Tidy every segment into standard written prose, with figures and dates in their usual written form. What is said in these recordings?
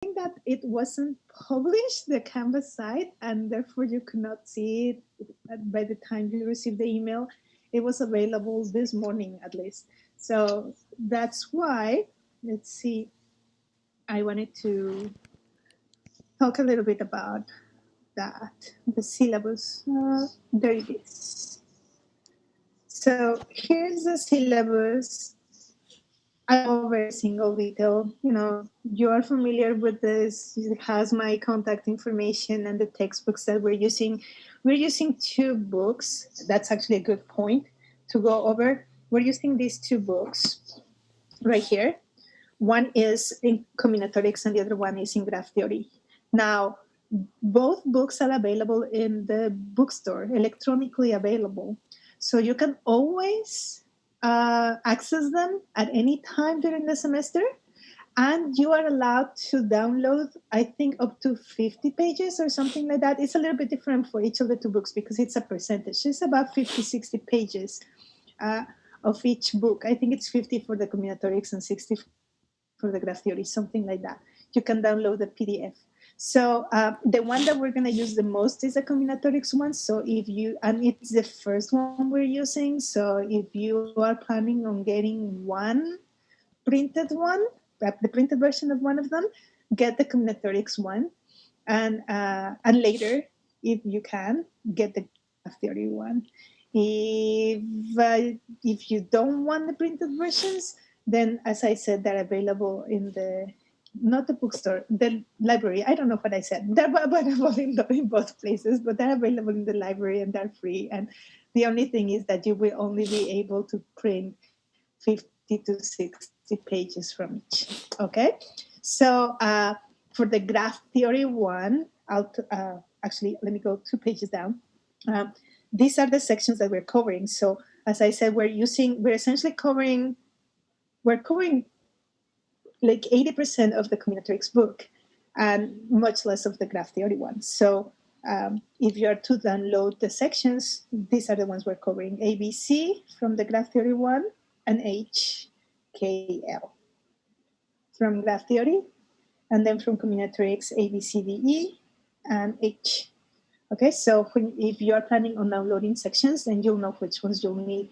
think that it wasn't published, the Canvas site, and therefore you could not see it by the time you received the email. It was available this morning at least. So that's why, let's see, I wanted to talk a little bit about that, the syllabus. There it is. So here's the syllabus. I won't go over every single detail. You are familiar with this. It has my contact information and the textbooks that we're using. We're using two books. That's actually a good point to go over. We're using these two books right here. One is in combinatorics and the other one is in graph theory. Now, both books are available in the bookstore, electronically available. So you can always access them at any time during the semester. And you are allowed to download, I think, up to 50 pages or something like that. It's a little bit different for each of the two books because it's a percentage. It's about 50, 60 pages uh, of each book. I think it's 50 for the combinatorics and 60 for the graph theory, something like that. You can download the PDF. So the one that we're going to use the most is the combinatorics one. So and it's the first one we're using. So if you are planning on getting one printed one, the printed version of one of them, get the combinatorics one, and later, if you can, get the graph theory one. If you don't want the printed versions, then as I said, they're available in the not the bookstore, the library. I don't know what I said. They're available in both places, but they're available in the library and they're free. And the only thing is that you will only be able to print 50 to 60 pages from each. Okay, so for the graph theory one, actually let me go 2 pages down. Um, these are the sections that we're covering. So as I said, we're essentially covering like 80% of the combinatorics book and much less of the graph theory one. So if you are to download the sections, these are the ones we're covering: ABC from the graph theory one and HKL from graph theory, and then from combinatorics ABCDE and H. Okay, so if you are planning on downloading sections, then you'll know which ones you'll need.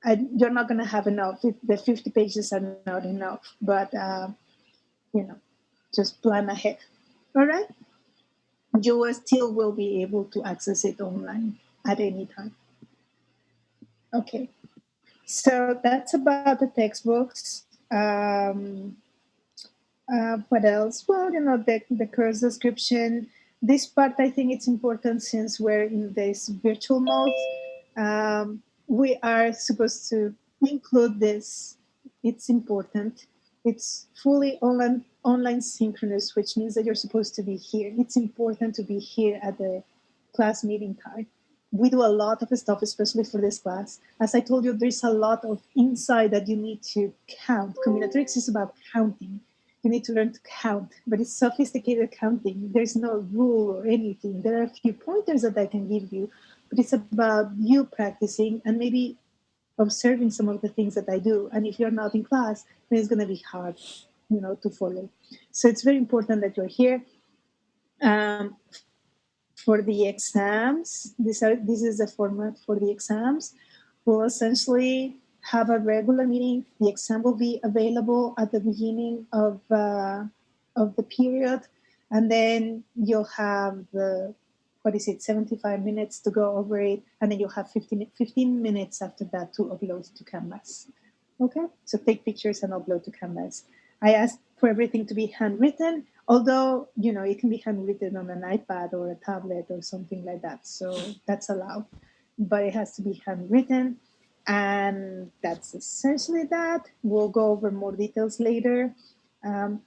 And you're not going to have enough. The 50 pages are not enough, but you know, just plan ahead. All right, you still will be able to access it online at any time. Okay, so that's about the textbooks. What else? Well, the course description. This part, I think it's important since we're in this virtual mode. We are supposed to include this. It's important. It's fully online synchronous, which means that you're supposed to be here. It's important to be here at the class meeting time. We do a lot of stuff, especially for this class. As I told you, there's a lot of insight that you need to count. Combinatorics is about counting. You need to learn to count, but it's sophisticated counting. There's no rule or anything. There are a few pointers that I can give you, but it's about you practicing and maybe observing some of the things that I do. And if you're not in class, then it's going to be hard, to follow. So it's very important that you're here. For the exams, this is the format for the exams. We'll essentially have a regular meeting. The exam will be available at the beginning of the period, and then you'll have the, what is it, 75 minutes to go over it, and then you'll have 15 minutes after that to upload to Canvas. Okay, so take pictures and upload to Canvas. I asked for everything to be handwritten, although it can be handwritten on an iPad or a tablet or something like that. So that's allowed, but it has to be handwritten, and that's essentially that. We'll go over more details later. Um,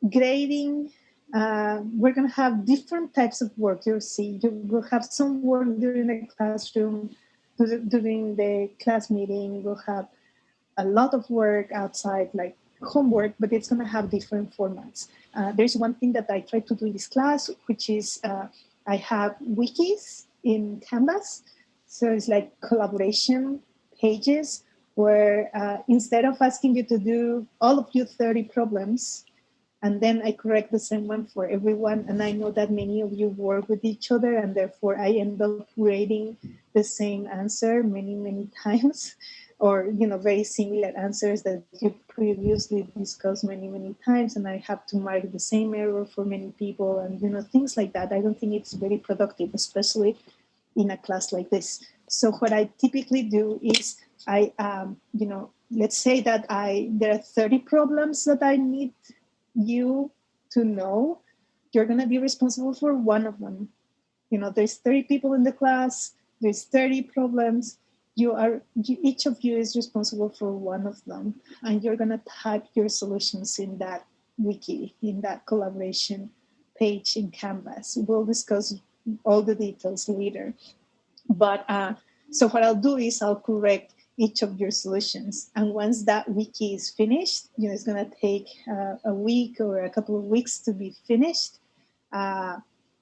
Grading. We're going to have different types of work. You'll see. You will have some work during the classroom, during the class meeting. We'll have a lot of work outside, like homework, but it's going to have different formats. There's one thing that I try to do in this class, which is I have wikis in Canvas. So it's like collaboration pages where instead of asking you to do all of your 30 problems, and then I correct the same one for everyone. And I know that many of you work with each other, and therefore I end up grading the same answer many times, or very similar answers that you previously discussed many times, and I have to mark the same error for many people, and things like that. I don't think it's very productive, especially in a class like this. So what I typically do is let's say that there are 30 problems that I need you to know. You're going to be responsible for one of them. There's 30 people in the class, there's 30 problems. Each of you is responsible for one of them, and you're going to type your solutions in that wiki, in that collaboration page in Canvas. We'll discuss all the details later. But so what I'll do is I'll correct each of your solutions. And once that wiki is finished, it's going to take a week or a couple of weeks to be finished.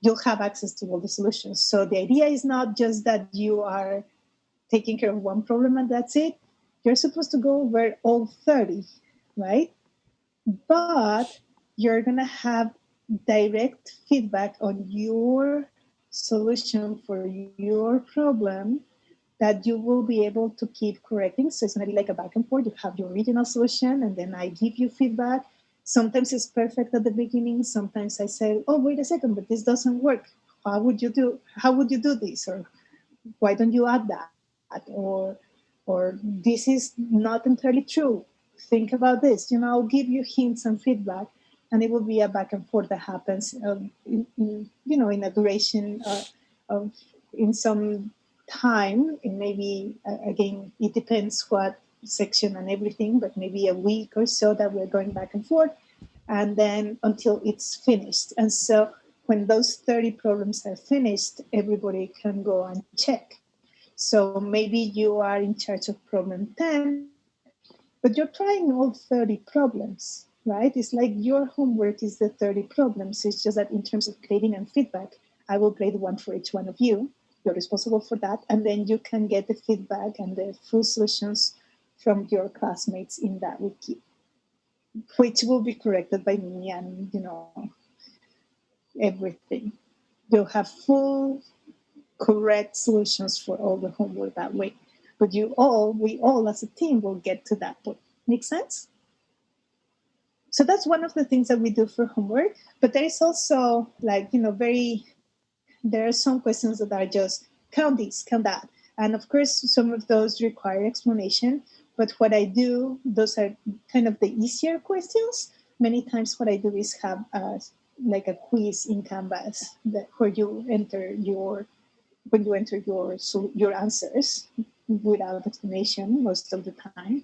You'll have access to all the solutions. So the idea is not just that you are taking care of one problem and that's it. You're supposed to go over all 30, right? But you're going to have direct feedback on your solution for your problem that you will be able to keep correcting. So it's going to be like a back and forth. You have your original solution, and then I give you feedback. Sometimes it's perfect at the beginning. Sometimes I say, "Oh, wait a second, but this doesn't work. How would you do this? Or why don't you add that? Or this is not entirely true. Think about this." I'll give you hints and feedback, and it will be a back and forth that happens in a duration of in some time. And maybe again, it depends what section and everything, but maybe a week or so that we're going back and forth, and then until it's finished. And so when those 30 problems are finished, everybody can go and check. So maybe you are in charge of problem 10, but you're trying all 30 problems, right? It's like your homework is the 30 problems. It's just that in terms of grading and feedback, I will grade one for each one of you. You're responsible for that. And then you can get the feedback and the full solutions from your classmates in that wiki, which will be corrected by me, and everything. You'll have full correct solutions for all the homework that way. But we all as a team will get to that point. Make sense? So that's one of the things that we do for homework. But there is also there are some questions that are just count this, count that. And of course, some of those require explanation. But what I do, those are kind of the easier questions. Many times what I do is have like a quiz in Canvas where you enter your answers without explanation most of the time,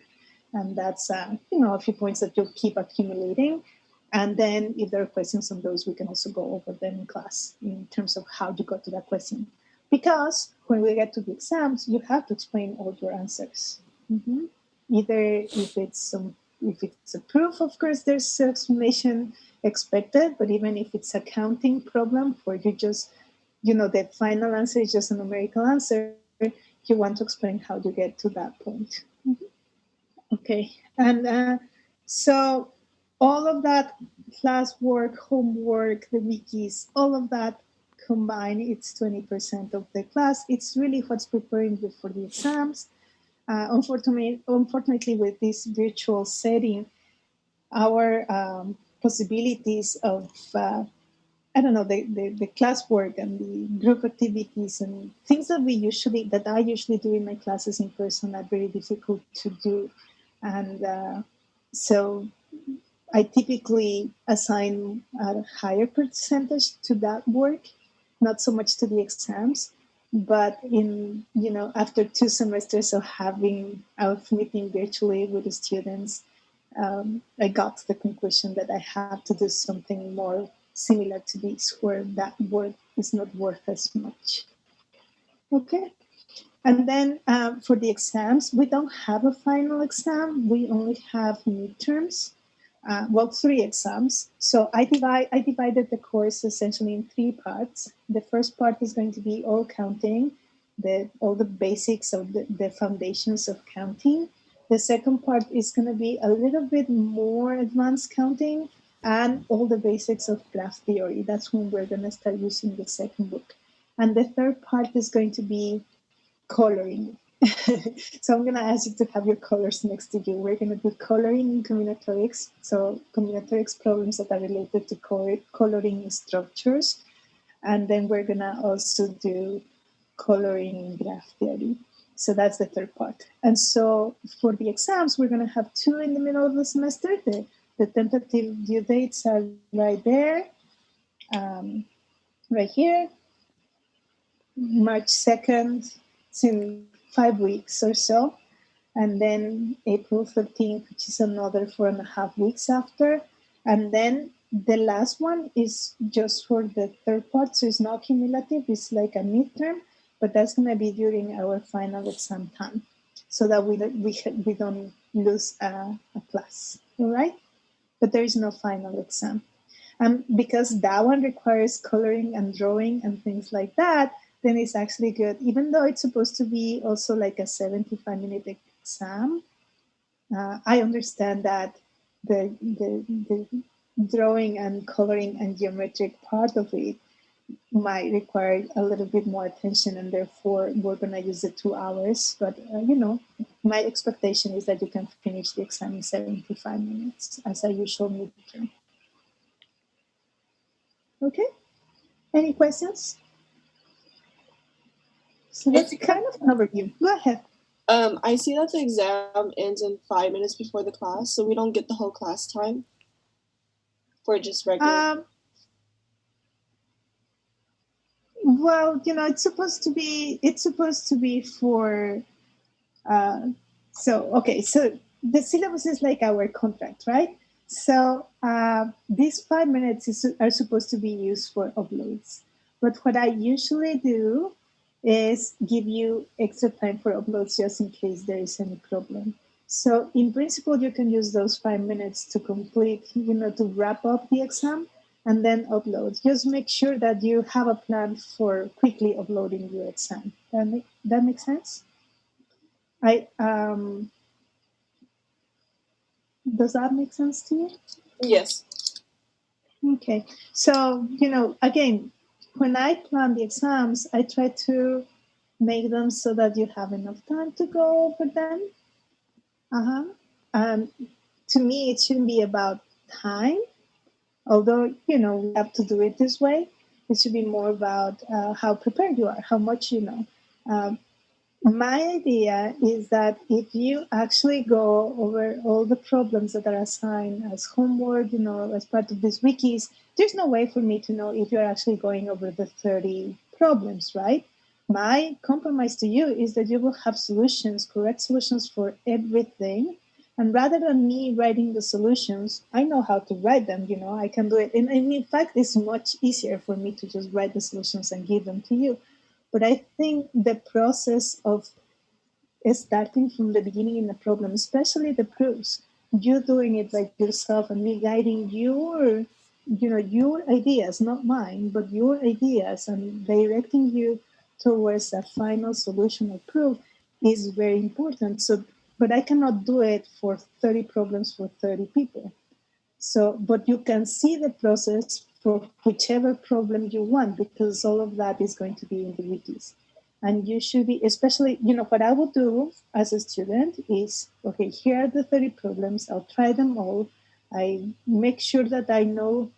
and that's a few points that you'll keep accumulating. And then if there are questions on those, we can also go over them in class in terms of how you got to that question, because when we get to the exams, you have to explain all your answers. Mhm. Either if it's a proof, of course there's explanation expected, but even if it's a counting problem where you just the final answer is just a numerical answer, you want to explain how you get to that point. Mhm. Okay. And so all of that classwork, homework, the wikis, all of that combined, it's 20% of the class. It's really what's preparing you for the exams. Unfortunately, with this virtual setting, our possibilities of I don't know, the classwork and the group activities and things that I usually do in my classes in person are very difficult to do. And so I typically assign a higher percentage to that work, not so much to the exams. But after 2 semesters of meeting virtually with the students, I got to the conclusion that I have to do something more similar to this, where that work is not worth as much. Okay. And then for the exams, we don't have a final exam. We only have midterms. Well, 3 exams. So I divided the course essentially in 3 parts. The first part is going to be all counting, all the basics of the foundations of counting. The second part is going to be a little bit more advanced counting, and all the basics of graph theory. That's when we're going to start using the second book. And the third part is going to be coloring. So I'm going to ask you to have your colors next to you. We're going to do coloring in combinatorics. So combinatorics problems that are related to coloring structures. And then we're going to also do coloring in graph theory. So that's the third part. And so for the exams, we're going to have two in the middle of the semester. The tentative due dates are right there, right here. March 2nd, it's in 5 weeks or so. And then April 13th, which is another 4.5 weeks after. And then the last one is just for the third part. So it's not cumulative, it's like a midterm, but that's going to be during our final exam time so that we don't lose a class. All right? But there is no final exam. Because that one requires coloring and drawing and things like that, then it's actually good. Even though it's supposed to be also like a 75-minute exam, I understand that the drawing and coloring and geometric part of it might require a little bit more attention, and therefore we're going to use the 2 hours. But, my expectation is that you can finish the exam in 75 minutes as a usual midterm. Okay? Any questions? So that's kind of an overview. Go ahead. I see that the exam ends in 5 minutes before the class, so we don't get the whole class time for just regular. Well, it's supposed to be for. So the syllabus is like our contract, right? So these 5 minutes are supposed to be used for uploads. But what I usually do is give you extra time for uploads just in case there is any problem. So in principle, you can use those 5 minutes to complete, to wrap up the exam and then upload. Just make sure that you have a plan for quickly uploading your exam. That makes sense? Does that make sense to you? Yes. Okay. So, again, when I plan the exams, I try to make them so that you have enough time to go over them. Uh-huh. Um, to me, it shouldn't be about time, although, we have to do it this way. It should be more about how prepared you are, how much you know. Um, My idea is that if you actually go over all the problems that are assigned as homework, as part of these wikis, there's no way for me to know if you're actually going over the 30 problems, right? My compromise to you is that you will have solutions, correct solutions for everything. And rather than me writing the solutions, I know how to write them, I can do it. And in fact, it's much easier for me to just write the solutions and give them to you. But I think the process of starting from the beginning in the problem, especially the proofs, you doing it like yourself and me guiding your ideas, not mine, but your ideas and directing you towards a final solution or proof is very important. So, but I cannot do it for 30 problems for 30 people. So, but you can see the process for whichever problem you want because all of that is going to be in the wikis. And you should be, especially, what I would do as a student is, okay, here are the 30 problems. I'll try them all. I make sure that I know,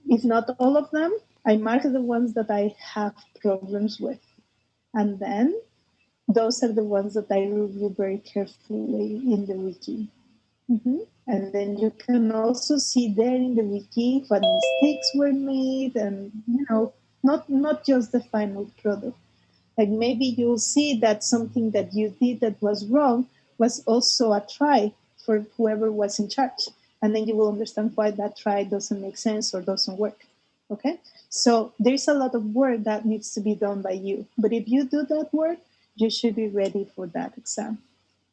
if not all of them, I mark the ones that I have problems with. And then those are the ones that I review very carefully in the wiki. And then you can also see there in the wiki what mistakes were made, and not just the final product. Like maybe you'll see that something that you did that was wrong was also a try for whoever was in charge, and then you will understand why that try doesn't make sense or doesn't work. Okay, so there's a lot of work that needs to be done by you, but if you do that work, you should be ready for that exam.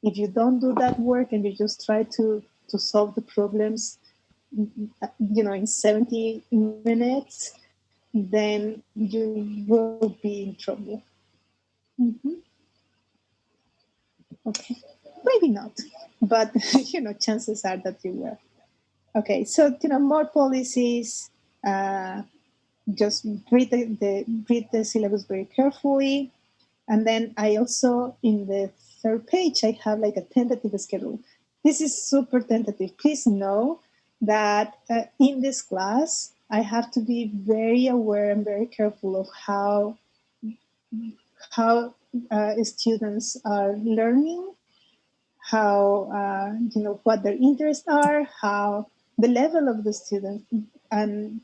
If you don't do that work and you just try to solve the problems, in 70 minutes, then you will be in trouble. hmm Okay, maybe not, but chances are that you will. Okay, so more policies. Just read the syllabus very carefully, and then I also in the third page I have like a tentative schedule. This is super tentative. Please know that in this class I have to be very aware and very careful of how students are learning, how what their interests are, how the level of the student, and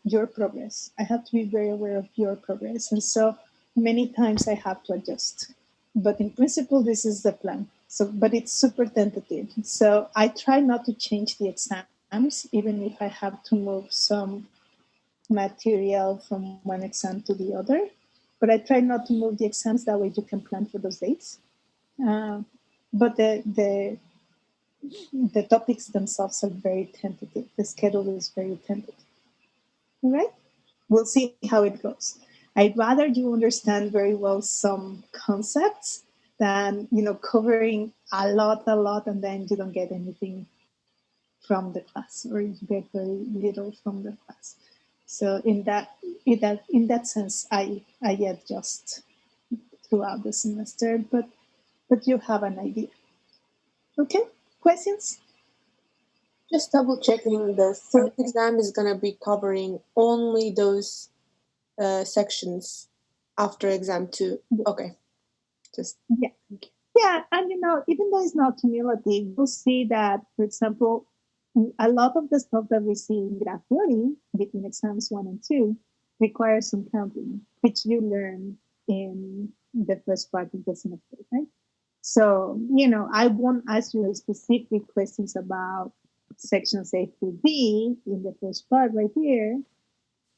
your progress. I have to be very aware of your progress, and so many times I have to adjust. But in principle, this is the plan. So, but it's super tentative. So I try not to change the exams, even if I have to move some material from one exam to the other. But I try not to move the exams. That way, you can plan for those dates. Uh, but the topics themselves are very tentative. The schedule is very tentative. All right? We'll see how it goes. I'd rather you understand very well some concepts than covering a lot, and then you don't get anything from the class, or you get very little from the class. So in that sense, I adjust throughout the semester, but you have an idea. Okay, questions? Just double checking, the third exam is going to be covering only those sections after exam 2. Okay. Just Yeah. Yeah, and even though it's not cumulative, we'll see that, for example, a lot of the stuff that we see in graph theory between exams 1 and 2 requires some counting, which you learn in the first part of the semester, right? So, I won't ask you specific questions about sections A through D in the first part right here,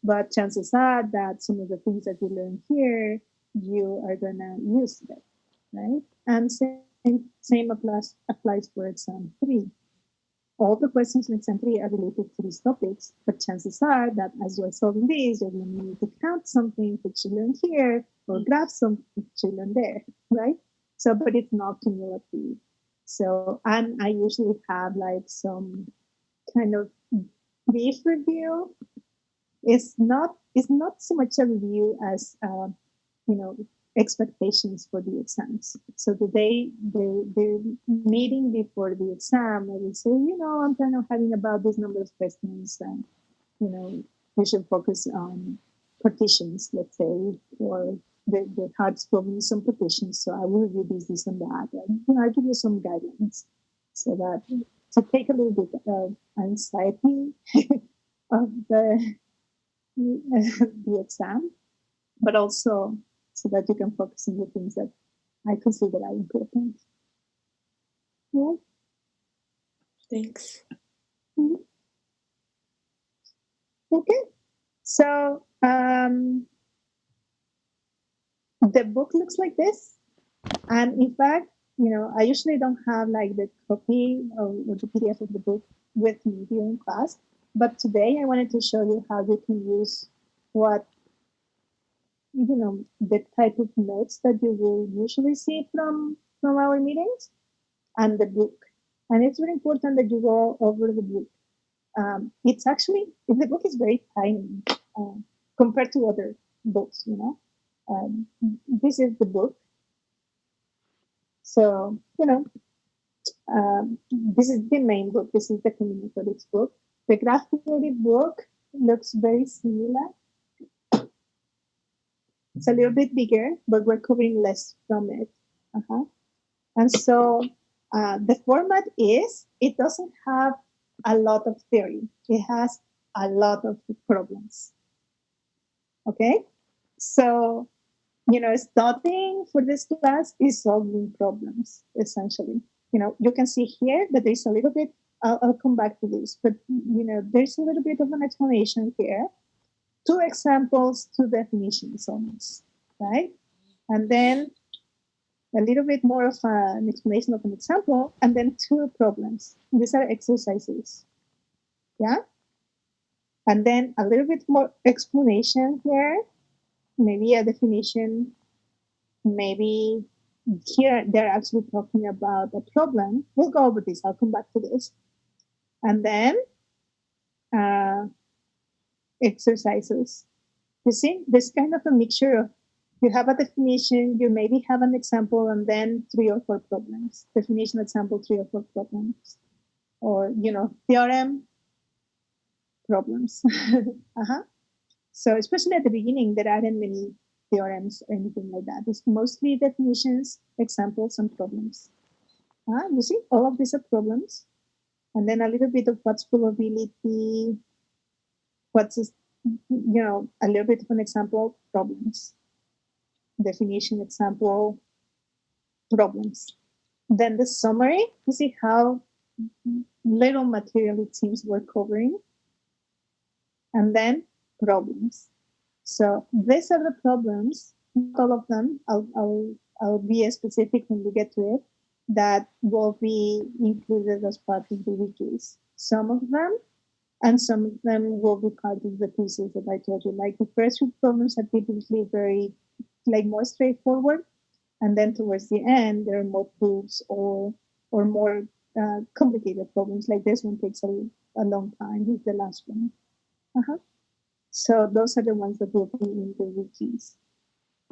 but chances are that some of the things that you learn here, you are going to use them, right? And same applies for exam 3. All the questions in exam 3 are related to these topics, but chances are that as you are solving these, you're going to need to count something which you learned here or graph something which you learned there, right? So, but it's not cumulative. So, and I usually have like some kind of brief review. It's not so much a review as you know expectations for the exams. So the meeting before the exam, I will say, I'm kind of having about this number of questions, and we should focus on partitions, let's say, or the hard problems some partitions. So I will review this and that, and I'll give you some guidelines so that to take a little bit of anxiety of the exam, but also so that you can focus on the things that I consider are important. Yeah. thanks. Mhm. Okay. So the book looks like this. And in fact, I usually don't have like the copy or the PDF of the book with me during class. But today I wanted to show you how you can use what, the type of notes that you will usually see from our meetings and the book. And it's very important that you go over the book. It's actually, the book is very tiny uh, compared to other books. This is the book. So, this is the main book. This is the communicative book. The graph theory book looks very similar. It's a little bit bigger, but we're covering less from it. Uh-huh. And so the format is, it doesn't have a lot of theory. It has a lot of problems. Okay? So, studying for this class is solving problems, essentially. You can see here that there's a little bit, I'll come back to this, but, there's a little bit of an explanation here. 2 examples, 2 definitions almost, right? And then a little bit more of an explanation of an example, and then 2 problems. These are exercises. Yeah? And then a little bit more explanation here, maybe a definition, maybe here they're actually talking about a problem. We'll go over this. I'll come back to this. And then exercises. You see, this kind of a mixture of you have a definition, you maybe have an example, and then 3 or 4 problems. Definition, example, 3 or 4 problems. Or, theorem, problems. uh-huh. So especially at the beginning, there aren't many theorems or anything like that. It's mostly definitions, examples, and problems. You see, all of these are problems. And then a little bit of what's probability, what's, a little bit of an example, problems. Definition, example, problems. Then the summary, you see how little material it seems we're covering. And then problems. So these are the problems, not all of them. I'll be specific when we get to it, that will be included as part of the wikis. Some of them, and some of them will be part of the pieces that I told you. Like the first few problems are typically very, more straightforward, and then towards the end there are more proofs or more complicated problems. Like this one takes a long time. It's the last one. Uh-huh. So those are the ones that will be in the wikis.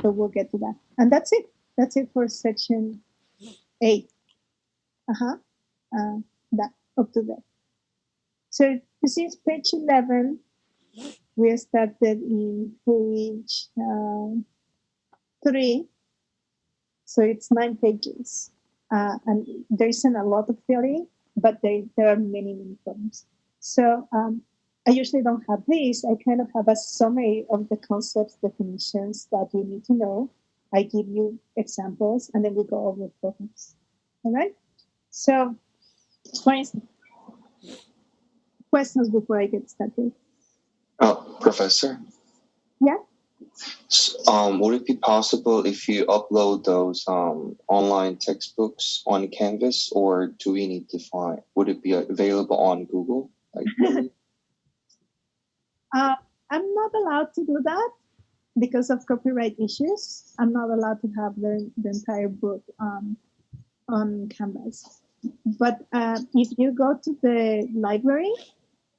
So we'll get to that. And that's it. That's it for section 8. That up to there. So this is page 11. We started in page 3. So it's 9 pages. And there isn't a lot of theory, but there are many, many problems. So I usually don't have this. I kind of have a summary of the concepts, definitions that you need to know. I give you examples, and then we go over problems. All right? So, for instance, questions before I get started? Professor? Yeah? Would it be possible if you upload those online textbooks on Canvas, or do we need to find? Would it be available on Google? I'm not allowed to do that because of copyright issues. I'm not allowed to have the entire book on Canvas. But if you go to the library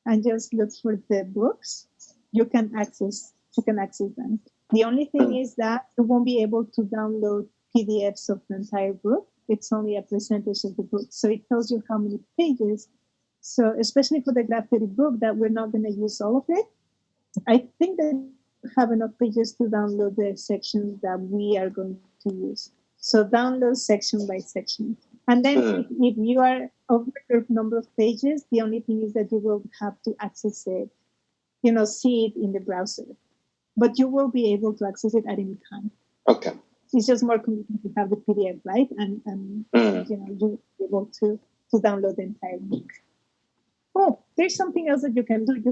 and just look for the books, you can access them. The only thing is that you won't be able to download PDFs of the entire book. It's only a percentage of the book. So it tells you how many pages. So especially for the graph theory book, that we're not going to use all of it. I think that we have enough pages to download the sections that we are going to use. So download section by section. And then if you are over your number of pages, the only thing is that you will have to access it, see it in the browser. But you will be able to access it at any time. Okay. It's just more convenient to have the PDF, right? And you'll be able to download the entire book. Oh, there's something else that you can do.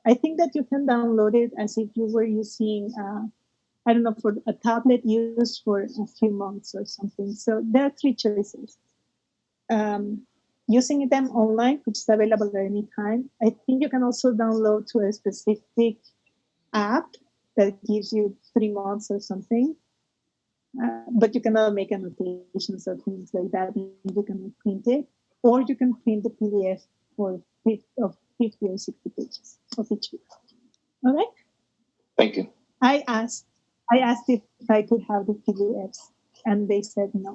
I think that you can download it as if you were using, I don't know, for a tablet used for a few months or something. So there are 3 choices. Using them online, which is available at any time. I think you can also download to a specific app that gives you 3 months or something. But you cannot make annotations or things like that. You can print it, or you can print the PDF of 50 or 60 pages of each book. All right. Thank you. I asked if I could have the PDFs, and they said no.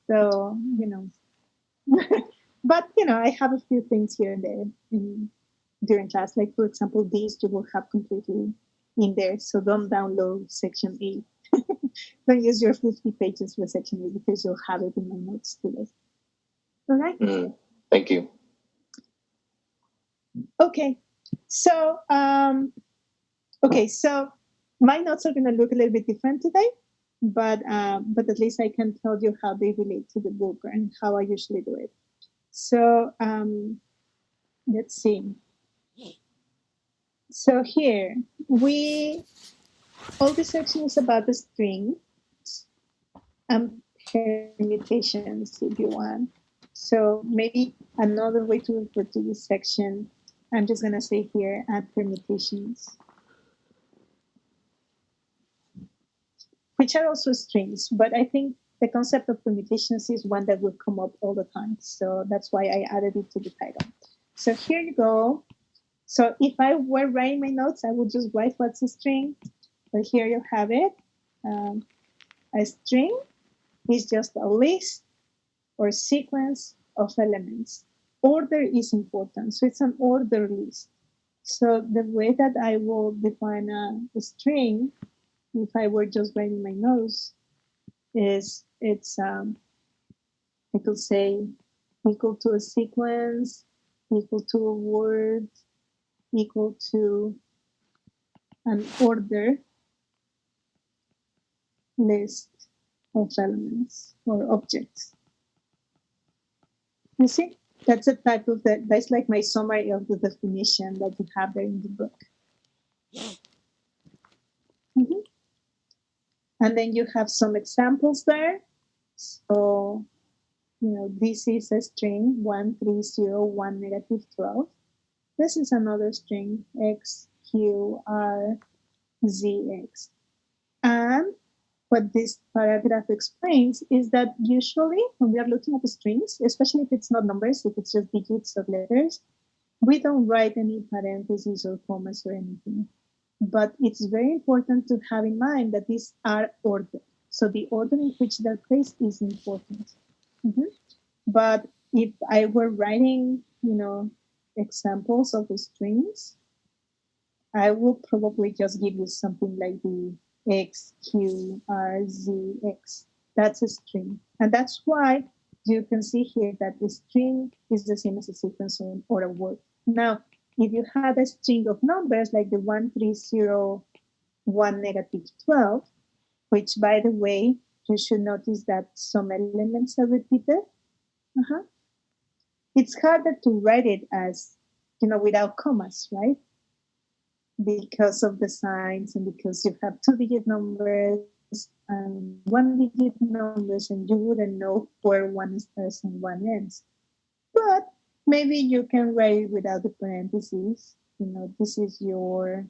So but I have a few things here and there during class. Like for example, these you will have completely in there. So don't download section 8. Don't use your 50 pages for section 8 because you'll have it in my notes today. All right. Thank you. Okay. So so my notes are going to look a little bit different today, but at least I can tell you how they relate to the book and how I usually do it. So let's see. So here all this section is about the string and permutations, if you want. So maybe another way to refer to this section, I'm just going to say here, add permutations, which are also strings, but I think the concept of permutations is one that will come up all the time. So that's why I added it to the title. So here you go. So if I were writing my notes, I would just write what's a string. But here you have it. A string is just a list or sequence of elements. Order is important. So it's an order list. So the way that I will define a string, if I were just writing my notes, is it's I could say equal to a sequence, equal to a word, equal to an order list of elements or objects. You see, that's a type of that's like my summary of the definition that you have there in the book. Mm-hmm. And then you have some examples there. So, this is a string 1301 negative 12. This is another string x, q, r, z, x. And what this paragraph explains is that usually when we are looking at the strings, especially if it's not numbers, if it's just digits or letters, we don't write any parentheses or commas or anything. But it's very important to have in mind that these are ordered. So the order in which they're placed is important. Mm-hmm. But if I were writing, examples of the strings, I will probably just give you something like the X, Q, R, Z, X. That's a string. And that's why you can see here that the string is the same as a sequence or a word. Now, if you had a string of numbers like the 1301 negative 12, which, by the way, you should notice that some elements are repeated. It's harder to write it as, without commas, right? Because of the signs and because you have 2-digit numbers and 1-digit numbers, and you wouldn't know where one starts and one ends. But maybe you can write it without the parentheses. This is your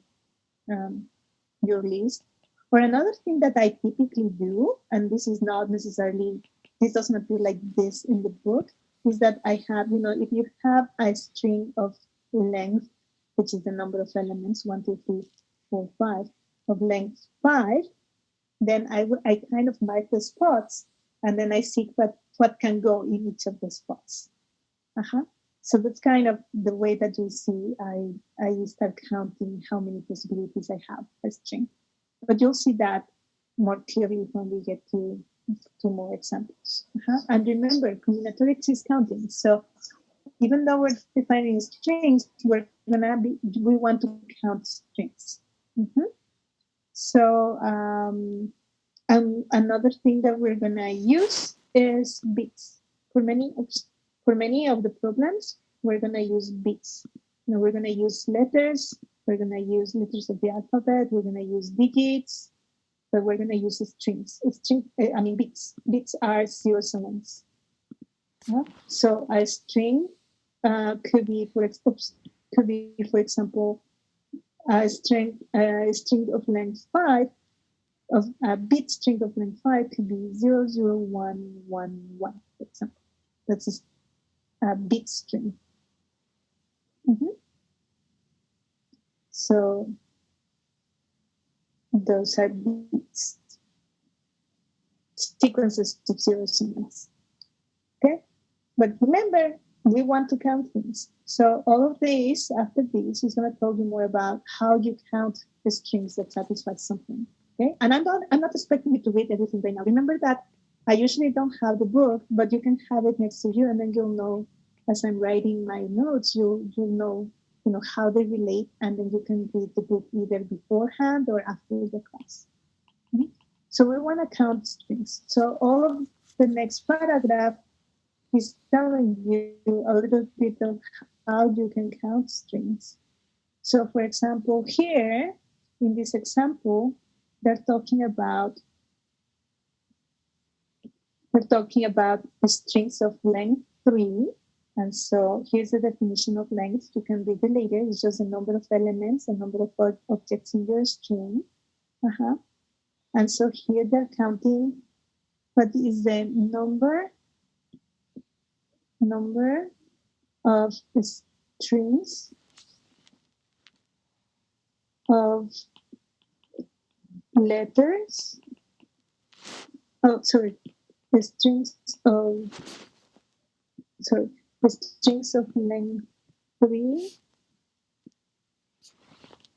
list. Or another thing that I typically do, and this doesn't appear like this in the book, is that I have, if you have a string of length, which is the number of elements, 1, 2, 3, 4, 5, of length 5, then I kind of mark the spots, and then I see what can go in each of the spots. So that's kind of the way that you see I start counting how many possibilities I have a string. But you'll see that more clearly when we get to more examples. And remember, combinatorics is counting. So even though we're defining strings, we want to count strings. So another thing that we're gonna use is bits. For many of the problems, we're gonna use bits. We're gonna use letters. We're gonna use letters of the alphabet. We're gonna use digits. But we're gonna use strings. Bits. Bits are zeros and ones. So a string could be, for example, a string of length 5. A bit string of length 5 could be 00111, for example. That's a bit string. So those are bits, sequences of zeros and ones. Okay, but remember, we want to count things. So all of this, after this, is going to tell you more about how you count the strings that satisfy something. Okay, and I'm not expecting you to read everything right now. Remember that I usually don't have the book, but you can have it next to you, and then you'll know as I'm writing my notes, you'll know how they relate, and then you can read the book either beforehand or after the class. So we want to count strings. So all of the next paragraph is telling you a little bit of how you can count strings. So for example, here in this example, they're talking about strings of length 3. And so here's the definition of length. You can read it later. It's just the number of elements, the number of objects in your string. And so here they're counting what is the number of strings of letters. Oh, sorry, the strings of length 3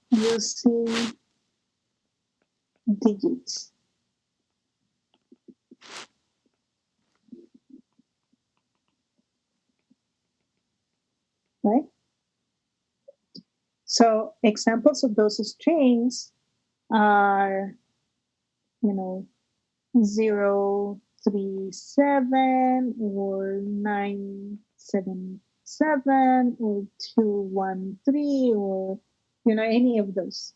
using digits. Right? So examples of those strings are, 037 or 977 or 213 or, any of those.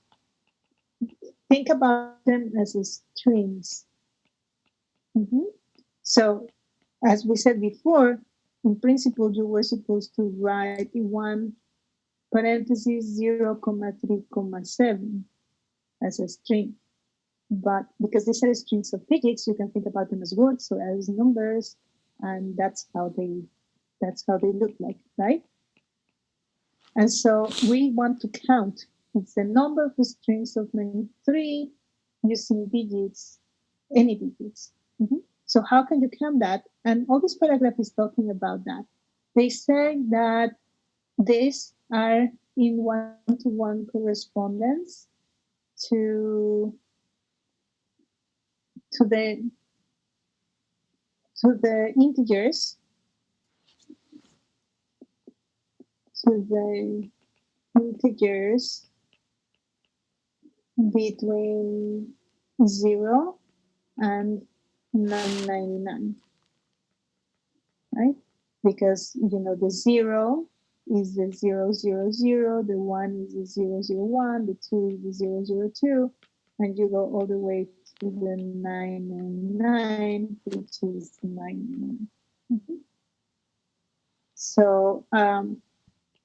Think about them as strings. So, as we said before, in principle, you were supposed to write 1 parentheses 0,3,7 as a string. But because these are strings of digits, you can think about them as words or as numbers, and that's how they look like, right? And so we want to count. It's the number of strings of length 3 using digits, any digits. So how can you count that? And all this paragraph is talking about that. They say that these are in one-to-one correspondence to the integers, between 0 and 999, right? Because the 0 is the 000, the 1 is the 001, the 2 is the 002, and you go all the way to the 999, which is 999. So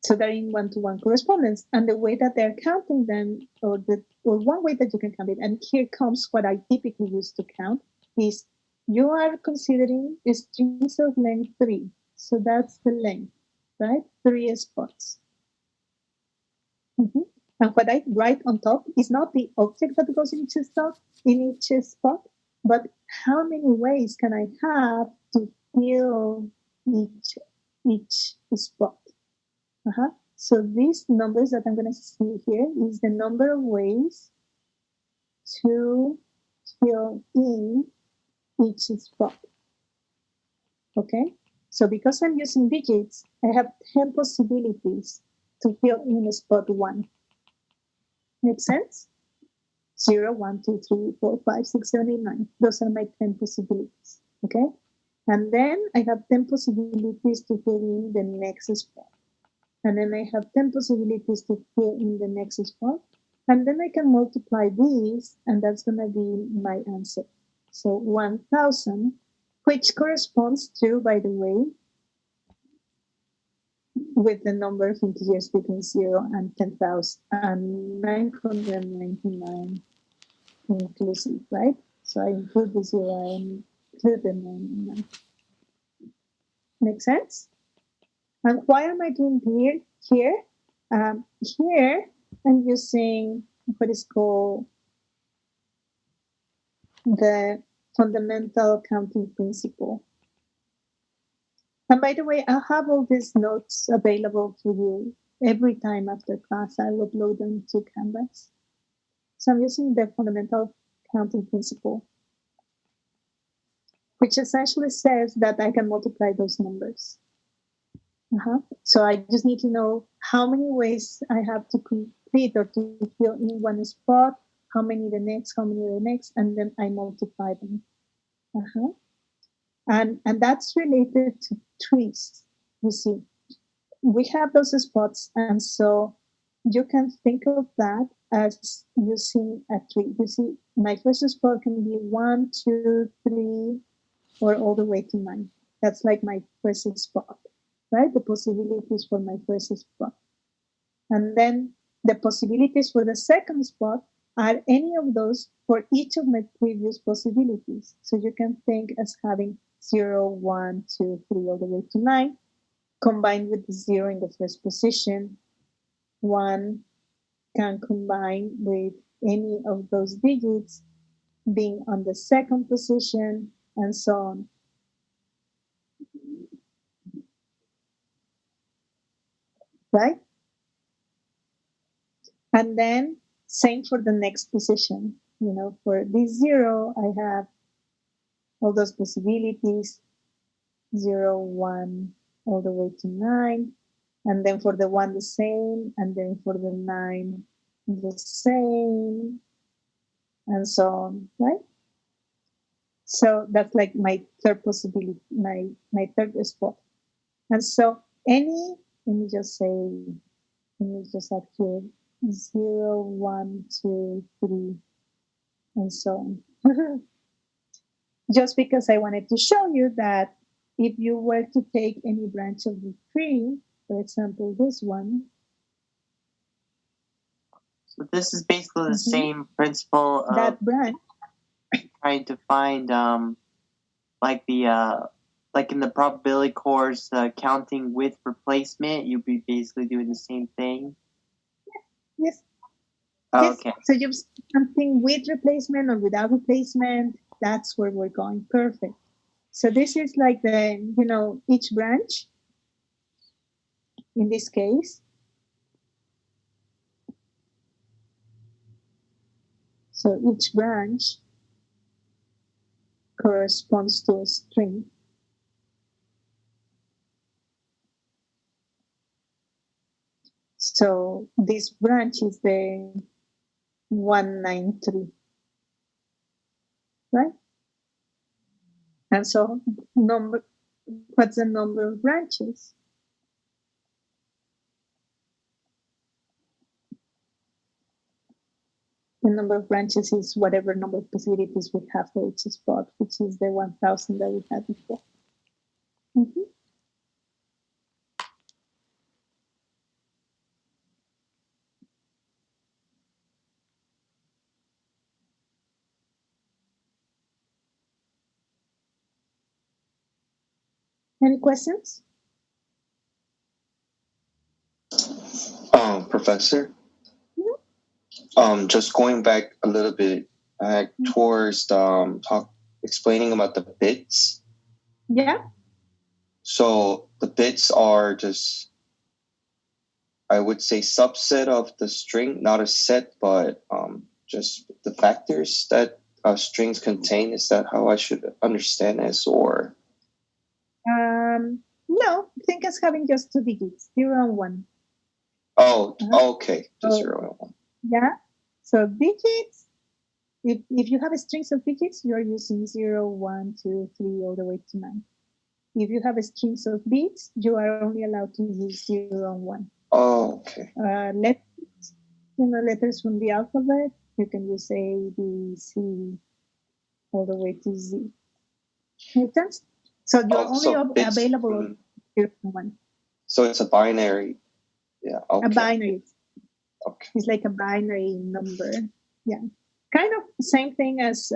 they're in one-to-one correspondence, and the way that they're counting them, or one way that you can count it, and here comes what I typically use to count, is you are considering strings of length 3. So that's the length, right? 3 spots. And what I write on top is not the object that goes in each spot, but how many ways can I have to fill each spot. So these numbers that I'm going to see here is the number of ways to fill in each spot. Okay? So because I'm using digits, I have 10 possibilities to fill in spot 1. Make sense? 0, 1, 2, 3, 4, 5, 6, 7, 8, 9. Those are my 10 possibilities. Okay? And then I have 10 possibilities to fill in the next spot. And then I have 10 possibilities to fill in the next spot. And then I can multiply these, and that's going to be my answer. So 1,000, which corresponds to, by the way, with the number of integers between 0 and 10,000 and 999 inclusive, right? So I include the 0, I include the 99. Make sense? And why am I doing here? Here I'm using what is called the fundamental counting principle. And by the way, I'll have all these notes available to you every time after class. I'll upload them to Canvas. So I'm using the fundamental counting principle, which essentially says that I can multiply those numbers. So I just need to know how many ways I have to complete or to fill in one spot, how many the next, and then I multiply them. And that's related to trees. You see, we have those spots, and so you can think of that as using a tree. You see, my first spot can be 1, 2, 3, or all the way to 9. That's like my first spot, right? The possibilities for my first spot. And then the possibilities for the second spot are any of those for each of my previous possibilities. So you can think as having 0, 1, 2, 3, all the way to 9, combined with the 0 in the first position. 1 can combine with any of those digits being on the second position, and so on. Right? And then same for the next position. For this 0, I have all those possibilities, 0, 1, all the way to 9. And then for the 1, the same. And then for the 9, the same. And so on, right? So that's like my third possibility, my third spot. And so let me just add here 0, 1, 2, 3, and so on. Just because I wanted to show you that if you were to take any branch of the tree, for example, this one. So this is basically the same principle of that branch. trying to find like in the probability course, counting with replacement, you'd be basically doing the same thing. Yes. Oh, Yes. okay. So you've something with replacement or without replacement. That's where we're going. Perfect. So this is like each branch. In this case. So each branch corresponds to a string. So this branch is the 193, right? And so what's the number of branches? The number of branches is whatever number of possibilities we have for each spot, which is the 1,000 that we had before. Mm-hmm. Any questions? Professor? Mm-hmm. Just going back a little bit towards explaining about the bits. Yeah. So the bits are just, I would say, subset of the string, not a set, but just the factors that strings contain. Is that how I should understand this, or? No, think as having just two digits, 0 and 1. Oh, okay. The 0 and 1. Yeah. So digits, if you have strings of digits, you're using 0, 1, 2, 3, all the way to 9. If you have strings of bits, you are only allowed to use 0 and 1. Oh, okay. Letters from the alphabet, you can use A, B, C, all the way to Z. Make sense? So you're only available on 0 and 1. So it's a binary. Yeah. Okay. A binary. Okay. It's like a binary number. Yeah. Kind of the same thing as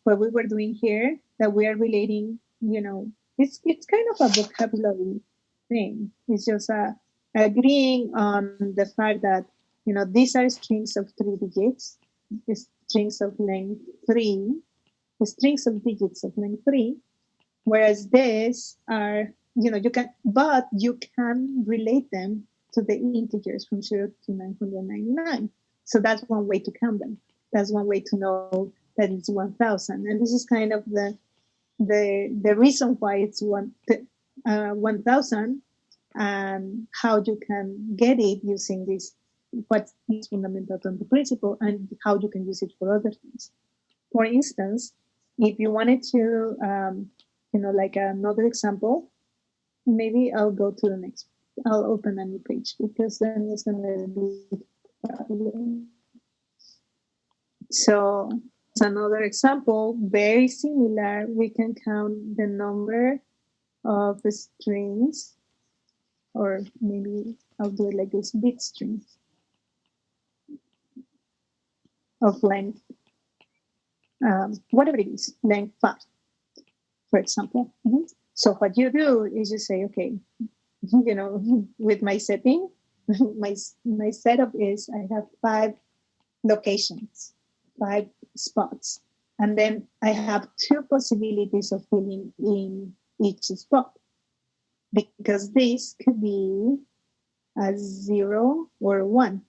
what we were doing here, that we are relating, it's kind of a vocabulary thing. It's just agreeing on the fact that, these are strings of 3 digits, strings of length 3, strings of digits of length 3, whereas these are, you can relate them to the integers from 0 to 999. So that's one way to count them. That's one way to know that it's 1,000. And this is kind of the reason why it's 1,000, and how you can get it using this, what is fundamental to the principle, and how you can use it for other things. For instance, if you wanted to, like another example, maybe I'll go to the next. I'll open a new page because then it's going to be. So it's another example, very similar. We can count the number of the strings, or maybe I'll do it like this, bit strings. of length, whatever it is, length 5, for example. So what you do is you say, okay, with my setting, my setup is I have 5 locations, 5 spots, and then I have 2 possibilities of filling in each spot, because this could be a 0 or a 1,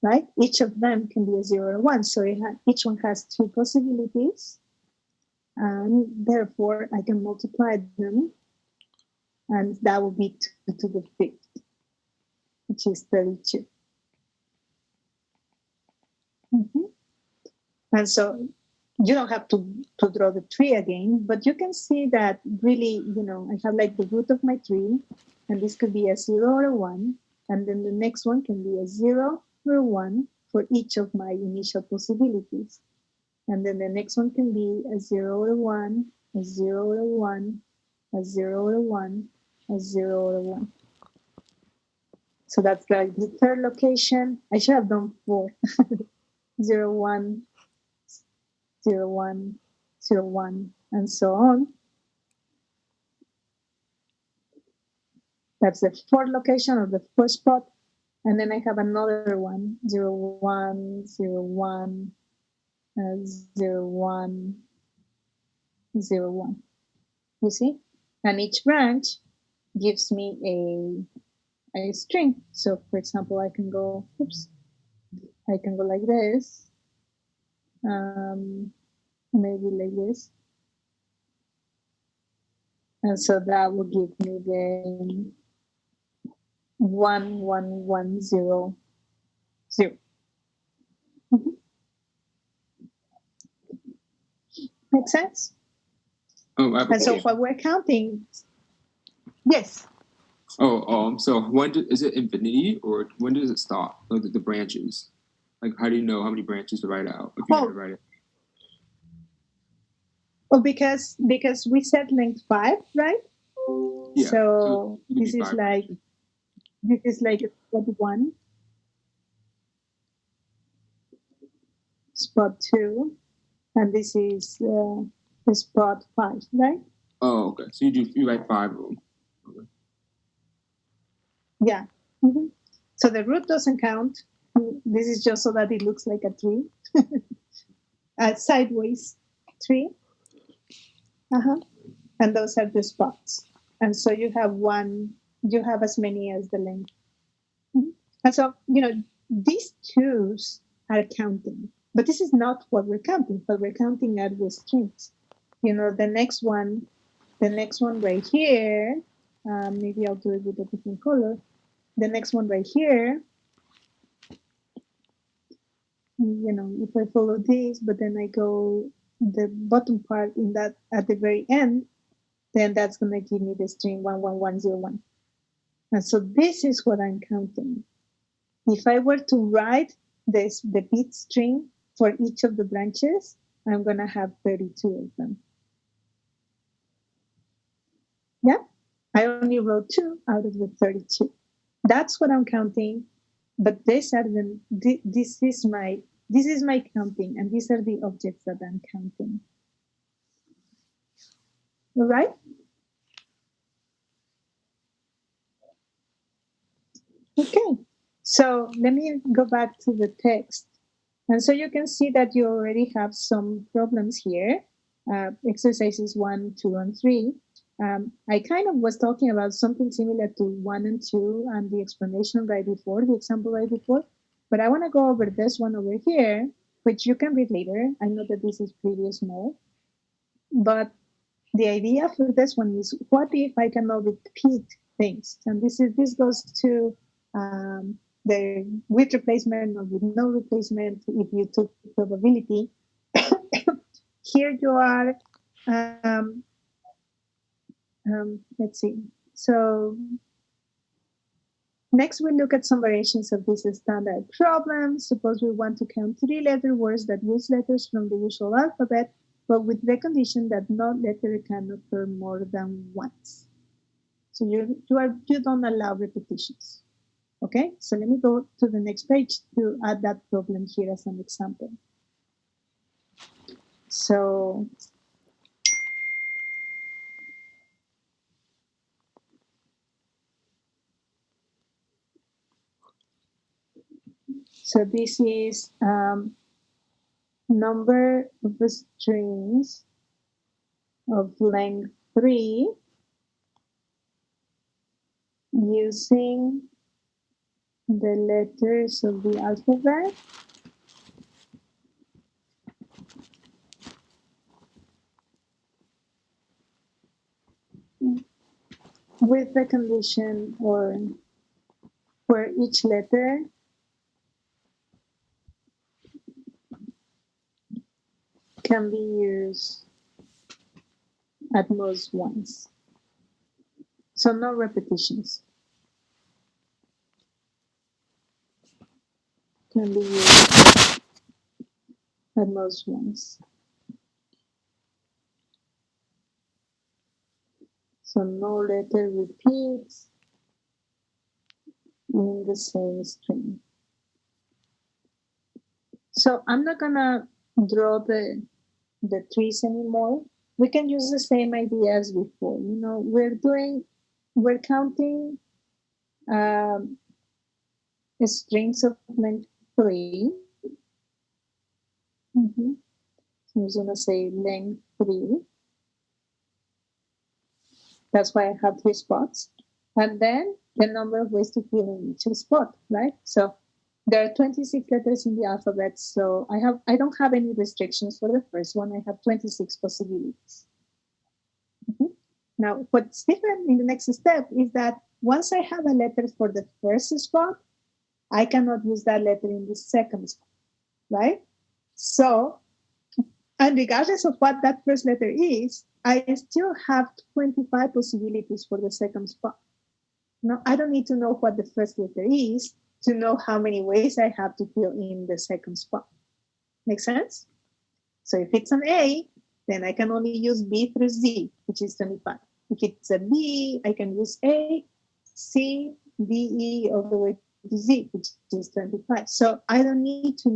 right? Each of them can be a 0 or 1, so each one has 2 possibilities, and therefore I can multiply them, and that will be 2 to the 5th, which is 32. And so you don't have to draw the tree again, but you can see that really, I have like the root of my tree, and this could be a 0 or a 1, and then the next one can be a 0 or a 1 for each of my initial possibilities. And then the next one can be a 0 or a 1, a 0 or a 1, a 0 or a 1, a 0 or a 1. So that's like the third location. I should have done 4. 0, 1, 0, 1, 0, 1, and so on. That's the fourth location or the first spot. And then I have another one, 0, 1, 0, 1, 0, 1, 0, 1. You see? And each branch gives me a string. So for example, I can go like this. Maybe like this. And so that will give me the 1, 1, 1, 0, 0. Make sense? Oh, I have a And so question. what we're counting, yes. So is it infinity, or when does it stop? Like the branches? Like, how do you know how many branches to write out if you never write it? Well, because we said length 5, right? Yeah. So it could this be is 5 like branches. spot 1, spot 2, and this is the spot 5, right? Oh, okay. So you write 5 of them. Okay. Yeah. So the root doesn't count. This is just so that it looks like a tree, a sideways tree. And those are the spots. And so you have as many as the length. And so, these twos are counting, but this is not what we're counting. What we're counting are the strings. The next one right here, maybe I'll do it with a different color. The next one right here, if I follow this, but then I go the bottom part in that at the very end, then that's going to give me the string 11101. And so this is what I'm counting. If I were to write the bit string for each of the branches, I'm going to have 32 of them. Yeah, I only wrote 2 out of the 32. That's what I'm counting. But this is my counting, and these are the objects that I'm counting. All right? Okay. So let me go back to the text. And so you can see that you already have some problems here. Exercises 1, 2, and 3. I kind of was talking about something similar to 1 and 2 and the explanation right before, the example right before. But I want to go over this one over here, which you can read later. I know that this is pretty small. But the idea for this one is, what if I cannot repeat things? And this goes to the with replacement or with no replacement if you took probability. Here you are, let's see. So next we look at some variations of this standard problem. Suppose we want to count 3-letter words that use letters from the usual alphabet, but with the condition that no letter can occur more than once. So you don't allow repetitions. Okay, so let me go to the next page to add that problem here as an example. So this is number of the strings of length 3 using the letters of the alphabet with the condition or where each letter can be used at most once. So no repetitions. Can be used at most once. So no letter repeats in the same string. So I'm not gonna draw the trees anymore. We can use the same idea as before. You know, we're counting strings of length 3. Mm-hmm. So I'm just gonna say length 3. That's why I have 3 spots. And then the number of ways to fill in each spot, right? So there are 26 letters in the alphabet. So I don't have any restrictions for the first one. I have 26 possibilities. Mm-hmm. Now, what's different in the next step is that once I have a letter for the first spot, I cannot use that letter in the second spot, right? So, and regardless of what that first letter is, I still have 25 possibilities for the second spot. No, I don't need to know what the first letter is to know how many ways I have to fill in the second spot. Make sense? So if it's an A, then I can only use B through Z, which is 25. If it's a B, I can use A, C, D, E, all the way to Z, which is 25. So I don't need to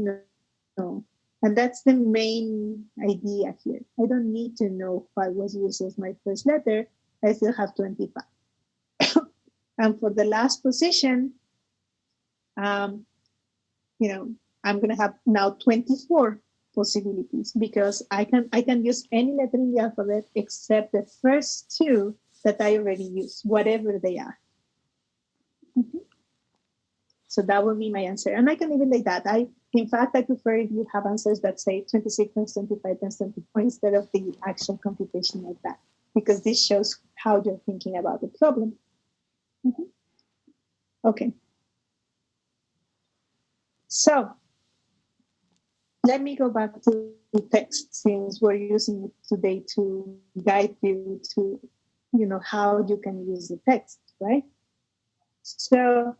know. And that's the main idea here. I don't need to know what was used as my first letter. I still have 25. And for the last position, I'm going to have now 24 possibilities because I can use any letter in the alphabet except the first 2 that I already used, whatever they are. Mm-hmm. So that will be my answer. And I can even like that. In fact, I prefer if you have answers that say 26 times 25 times 24 instead of the actual computation like that, because this shows how you're thinking about the problem. Mm-hmm. Okay. So let me go back to the text since we're using it today to guide you to, how you can use the text, right? So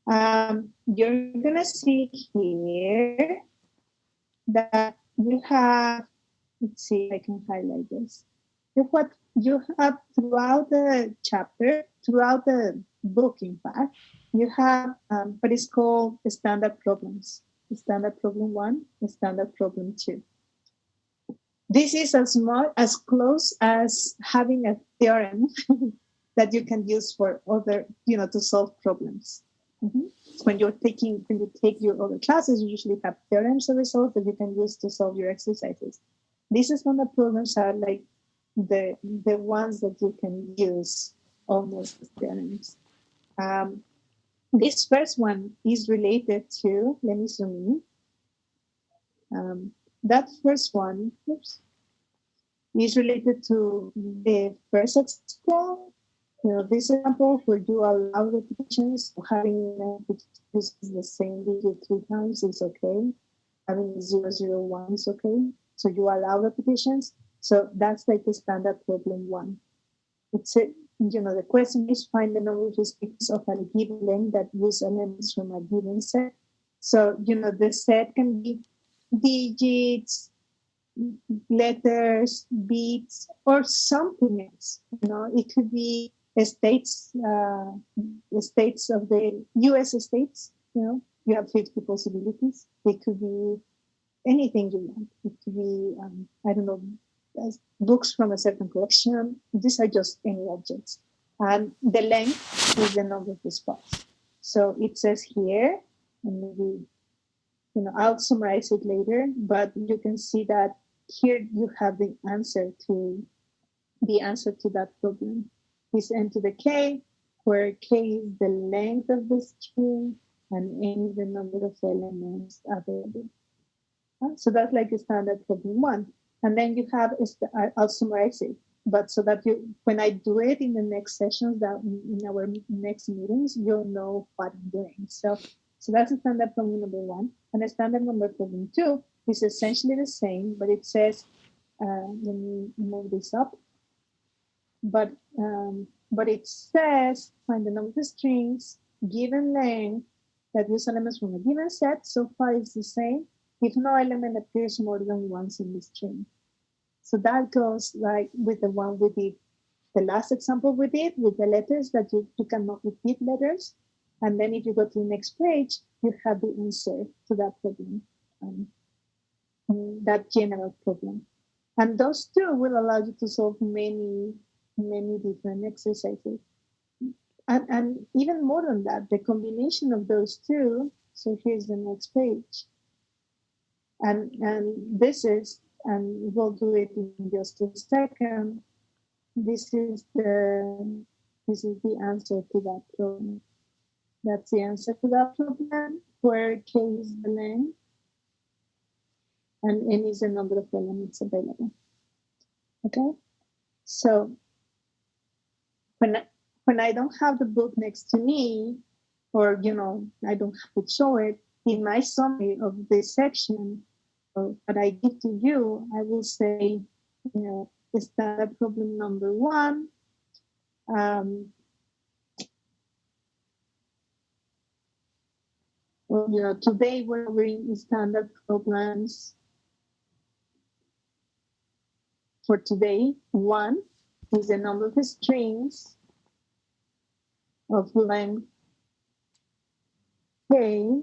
you're going to see here that you have, let's see if I can highlight this. What you have throughout the chapter, throughout the book, in fact, you have what is called standard problems. Standard problem 1, standard problem 2. This is as close as having a theorem that you can use for other, to solve problems. Mm-hmm. When you take your other classes, you usually have theorems to resolve that you can use to solve your exercises. These standard problems are like the ones that you can use almost as theorems. This first one is related to, let me zoom in. That first one, is related to the first example. This example where you allow repetitions, having the same digit 3 times is okay. Having 001 is okay. So you allow repetitions. So that's like the standard problem 1. It's the question is find the number of speakers of a given length that use elements from a given set. So the set can be digits, letters, beats, or something else. It could be states, the states of the U.S. states. You have 50 possibilities. It could be anything you want. It could be, I don't know, books from a certain collection. These are just any objects. And the length is the number of the spots. So it says here, and maybe, I'll summarize it later, but you can see that here you have the answer to that problem. Is n to the k, where k is the length of the string and n is the number of elements available. So that's like a standard problem 1. And then you have, I'll summarize it, but so that when I do it in the next sessions, that in our next meetings, you'll know what I'm doing. So that's a standard problem number 1. And a standard number problem 2 is essentially the same, but it says, let me move this up. But it says, find the number of strings, given length, that use elements from a given set. So far it's the same if no element appears more than once in the string. So that goes like with the one we did, the last example we did with the letters, that you cannot repeat letters. And then if you go to the next page, you have the answer to that problem, that general problem. And those two will allow you to solve many different exercises. And even more than that, the combination of those two, so here's the next page. And this is, and we'll do it in just a second. This is the answer to that problem. That's the answer to that problem, where k is the length and n is the number of elements available. Okay, so when I don't have the book next to me, or I don't have to show it, in my summary of this section that I give to you, I will say, standard problem number 1. Today we're covering standard problems for today. 1 is the number of strings of length k,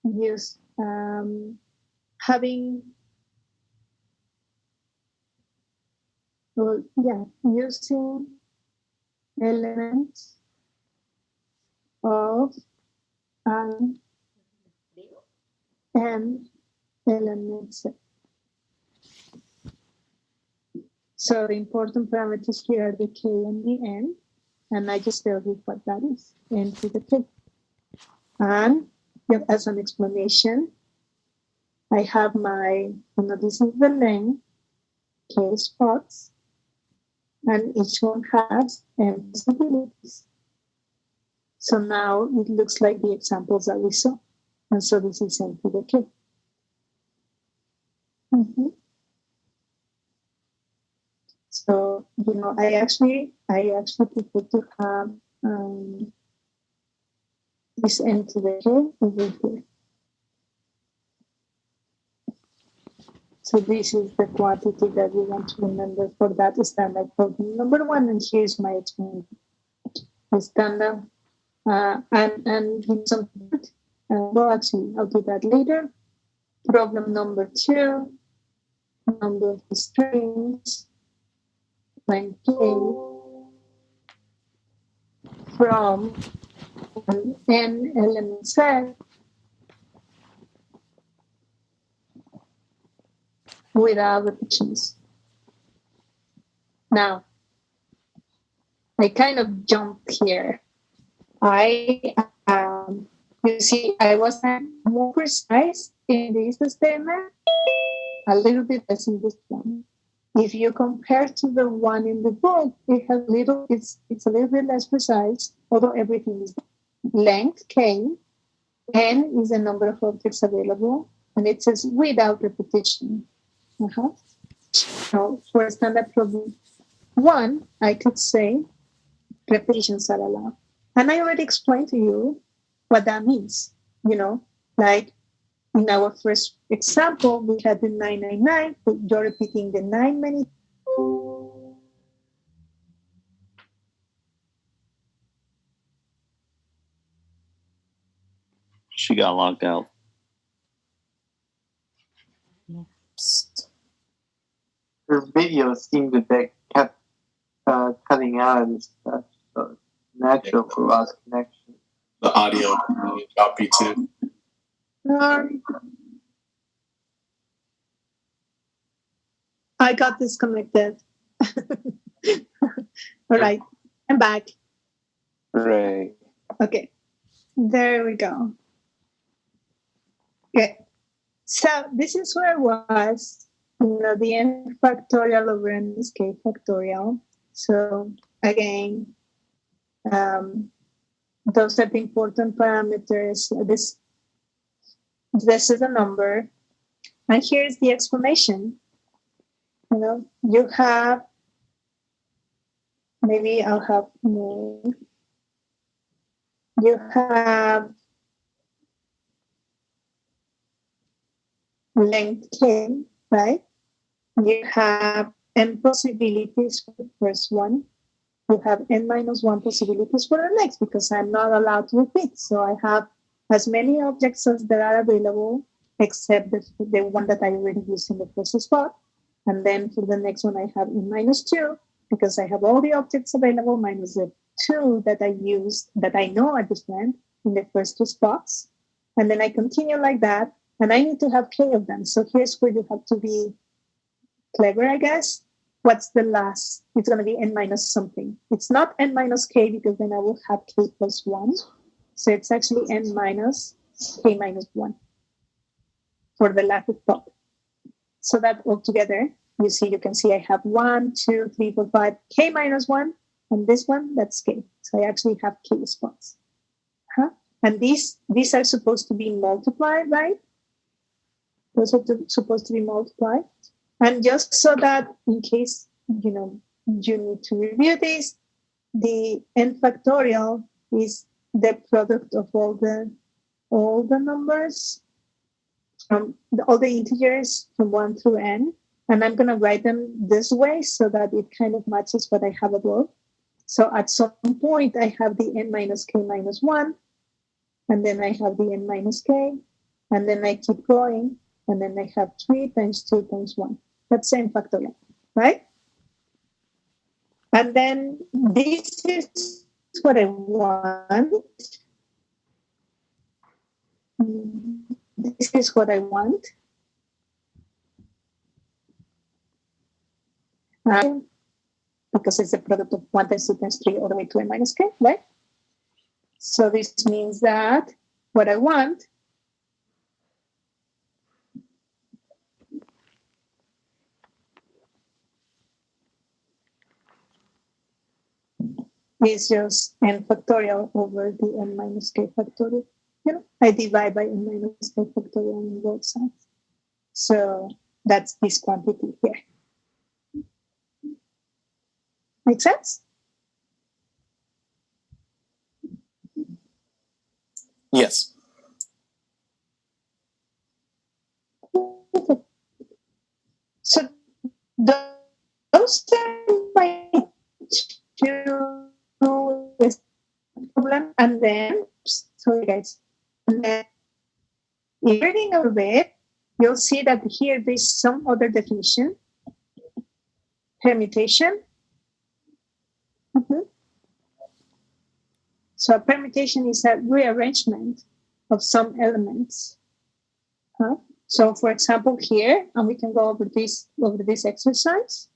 use using elements of an n element set. So the important parameters here are the k and the n, and I just tell you what that is, n to the k. And as an explanation, I have this is the length, k spots, and each one has n possibilities. So now it looks like the examples that we saw. And so this is n to the k. So, I actually prefer to have this n to the k over here. So this is the quantity that we want to remember for that standard problem number 1. And here's my explanation. The standard, and something. Well, actually, I'll do that later. Problem number 2, number of strings, length k, from an n element set without repetitions. Now, I kind of jumped here. You see, I was more precise in this statement, a little bit less in this one. If you compare to the one in the book, it's a little bit less precise, although everything is length k, n is the number of objects available, and it says without repetition. So for standard problem 1, I could say repetitions are allowed. And I already explained to you what that means. Like in our first example, we had the 999, but you're repeating the 9 many. She got locked out. Psst. Her videos seem to be kept cutting out and stuff, so it's natural for lost connection. The audio really choppy too. I got disconnected. All right, I'm back. Hooray. Okay, there we go. Okay, so this is where I was, the n factorial over n is k factorial. So again, those are the important parameters. This is a number, and here's the explanation. You have, maybe I'll have more. You have length k, right? You have n possibilities for the first one. You have n minus 1 possibilities for the next, because I'm not allowed to repeat. So I have as many objects as there are available, except the one that I already used in the first spot. And then for the next one, I have n minus 2, because I have all the objects available minus the 2 that I used, that I know are different in the first two spots. And then I continue like that, and I need to have k of them. So here's where you have to be clever, I guess. What's the last? It's going to be n minus something. It's not n minus k, because then I will have k plus 1. So it's actually n minus k minus 1 for the last spot. So that altogether, you can see I have 1, 2, 3, 4, 5, k minus 1, and this one, that's k. So I actually have k spots. And these are supposed to be multiplied, right? Those are supposed to be multiplied. And just so that in case, you need to review this, the n factorial is the product of all the numbers, all the integers from 1 through n. And I'm going to write them this way so that it kind of matches what I have above. So at some point, I have the n minus k minus 1, and then I have the n minus k, and then I keep going, and then I have 3 times 2 times 1. That's n factorial, right? And then this is what I want. This is what I want. Because it's a product of 1 times 2 times 3 all the way to n minus k, right? So this means that what I want is just n factorial over the n minus k factorial. I divide by n minus k factorial on both sides. So that's this quantity here. Make sense? Yes. So those are my two problem. And then, sorry guys, and then reading a bit, you'll see that here there's some other definition. Permutation. So a permutation is a rearrangement of some elements. So for example here, and we can go over this exercise.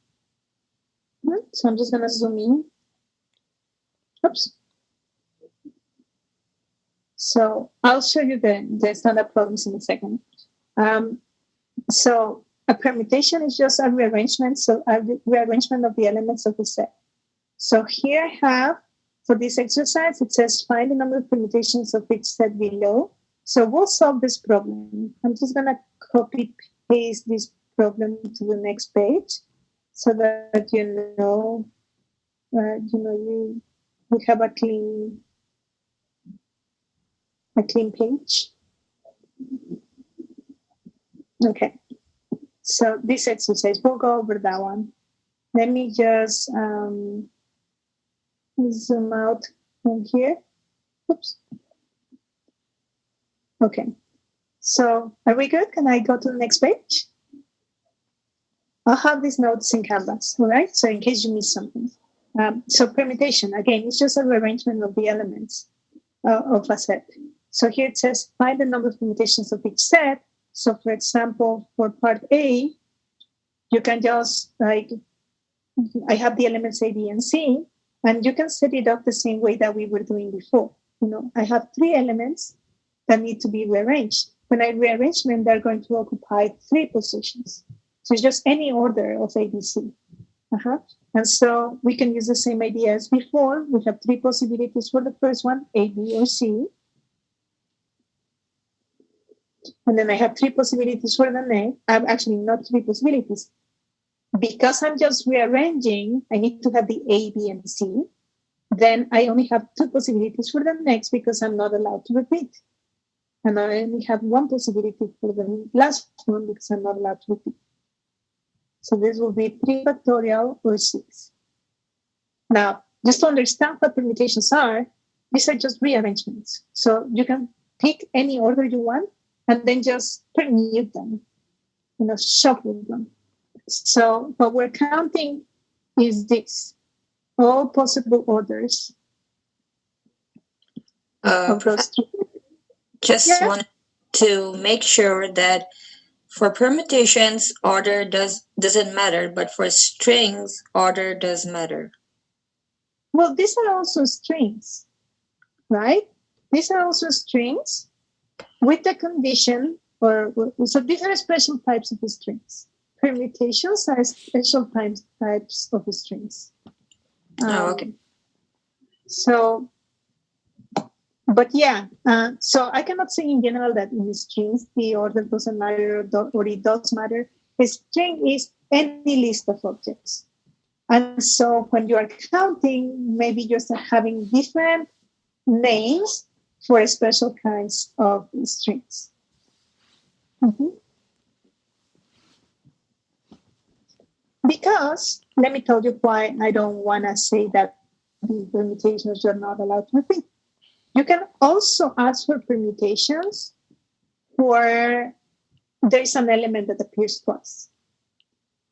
So I'm just going to zoom in. Oops. So I'll show you the standard problems in a second. So a permutation is just a rearrangement. So a rearrangement of the elements of the set. So here I have, for this exercise, it says find the number of permutations of each set below. So we'll solve this problem. I'm just going to copy paste this problem to the next page so that you have a clean page. Okay. So this exercise, we'll go over that one. Let me just zoom out from here. Oops. Okay. So are we good? Can I go to the next page? I'll have these notes in Canvas, all right? So in case you miss something. So permutation, again, it's just a rearrangement of the elements of a set. So here it says, find the number of permutations of each set. So for example, for part A, you can just like, I have the elements A, B, and C, and you can set it up the same way that we were doing before. I have 3 elements that need to be rearranged. When I rearrange them, they're going to occupy 3 positions. So it's just any order of A, B, C. And so we can use the same idea as before. We have 3 possibilities for the first one, A, B, or C. And then I have 3 possibilities for the next. Actually, not 3 possibilities. Because I'm just rearranging, I need to have the A, B, and C. Then I only have 2 possibilities for the next because I'm not allowed to repeat. And I only have 1 possibility for the last one because I'm not allowed to repeat. So this will be 3 factorial or 6. Now, just to understand what permutations are, these are just rearrangements. So you can pick any order you want and then just permute them, shuffle them. So what we're counting is this, all possible orders of those 2. Just want to make sure that for permutations, order doesn't matter, but for strings, order does matter. Well, these are also strings, right? These are also strings with the condition, so these are special types of strings. Permutations are special types of strings. Okay. So, but yeah, so I cannot say in general that in strings the order doesn't matter or it does matter. A string is any list of objects. And so when you are counting, maybe you're having different names for special kinds of strings. Because, let me tell you why I don't want to say that the permutations you're not allowed to repeat. You can also ask for permutations where there's an element that appears twice.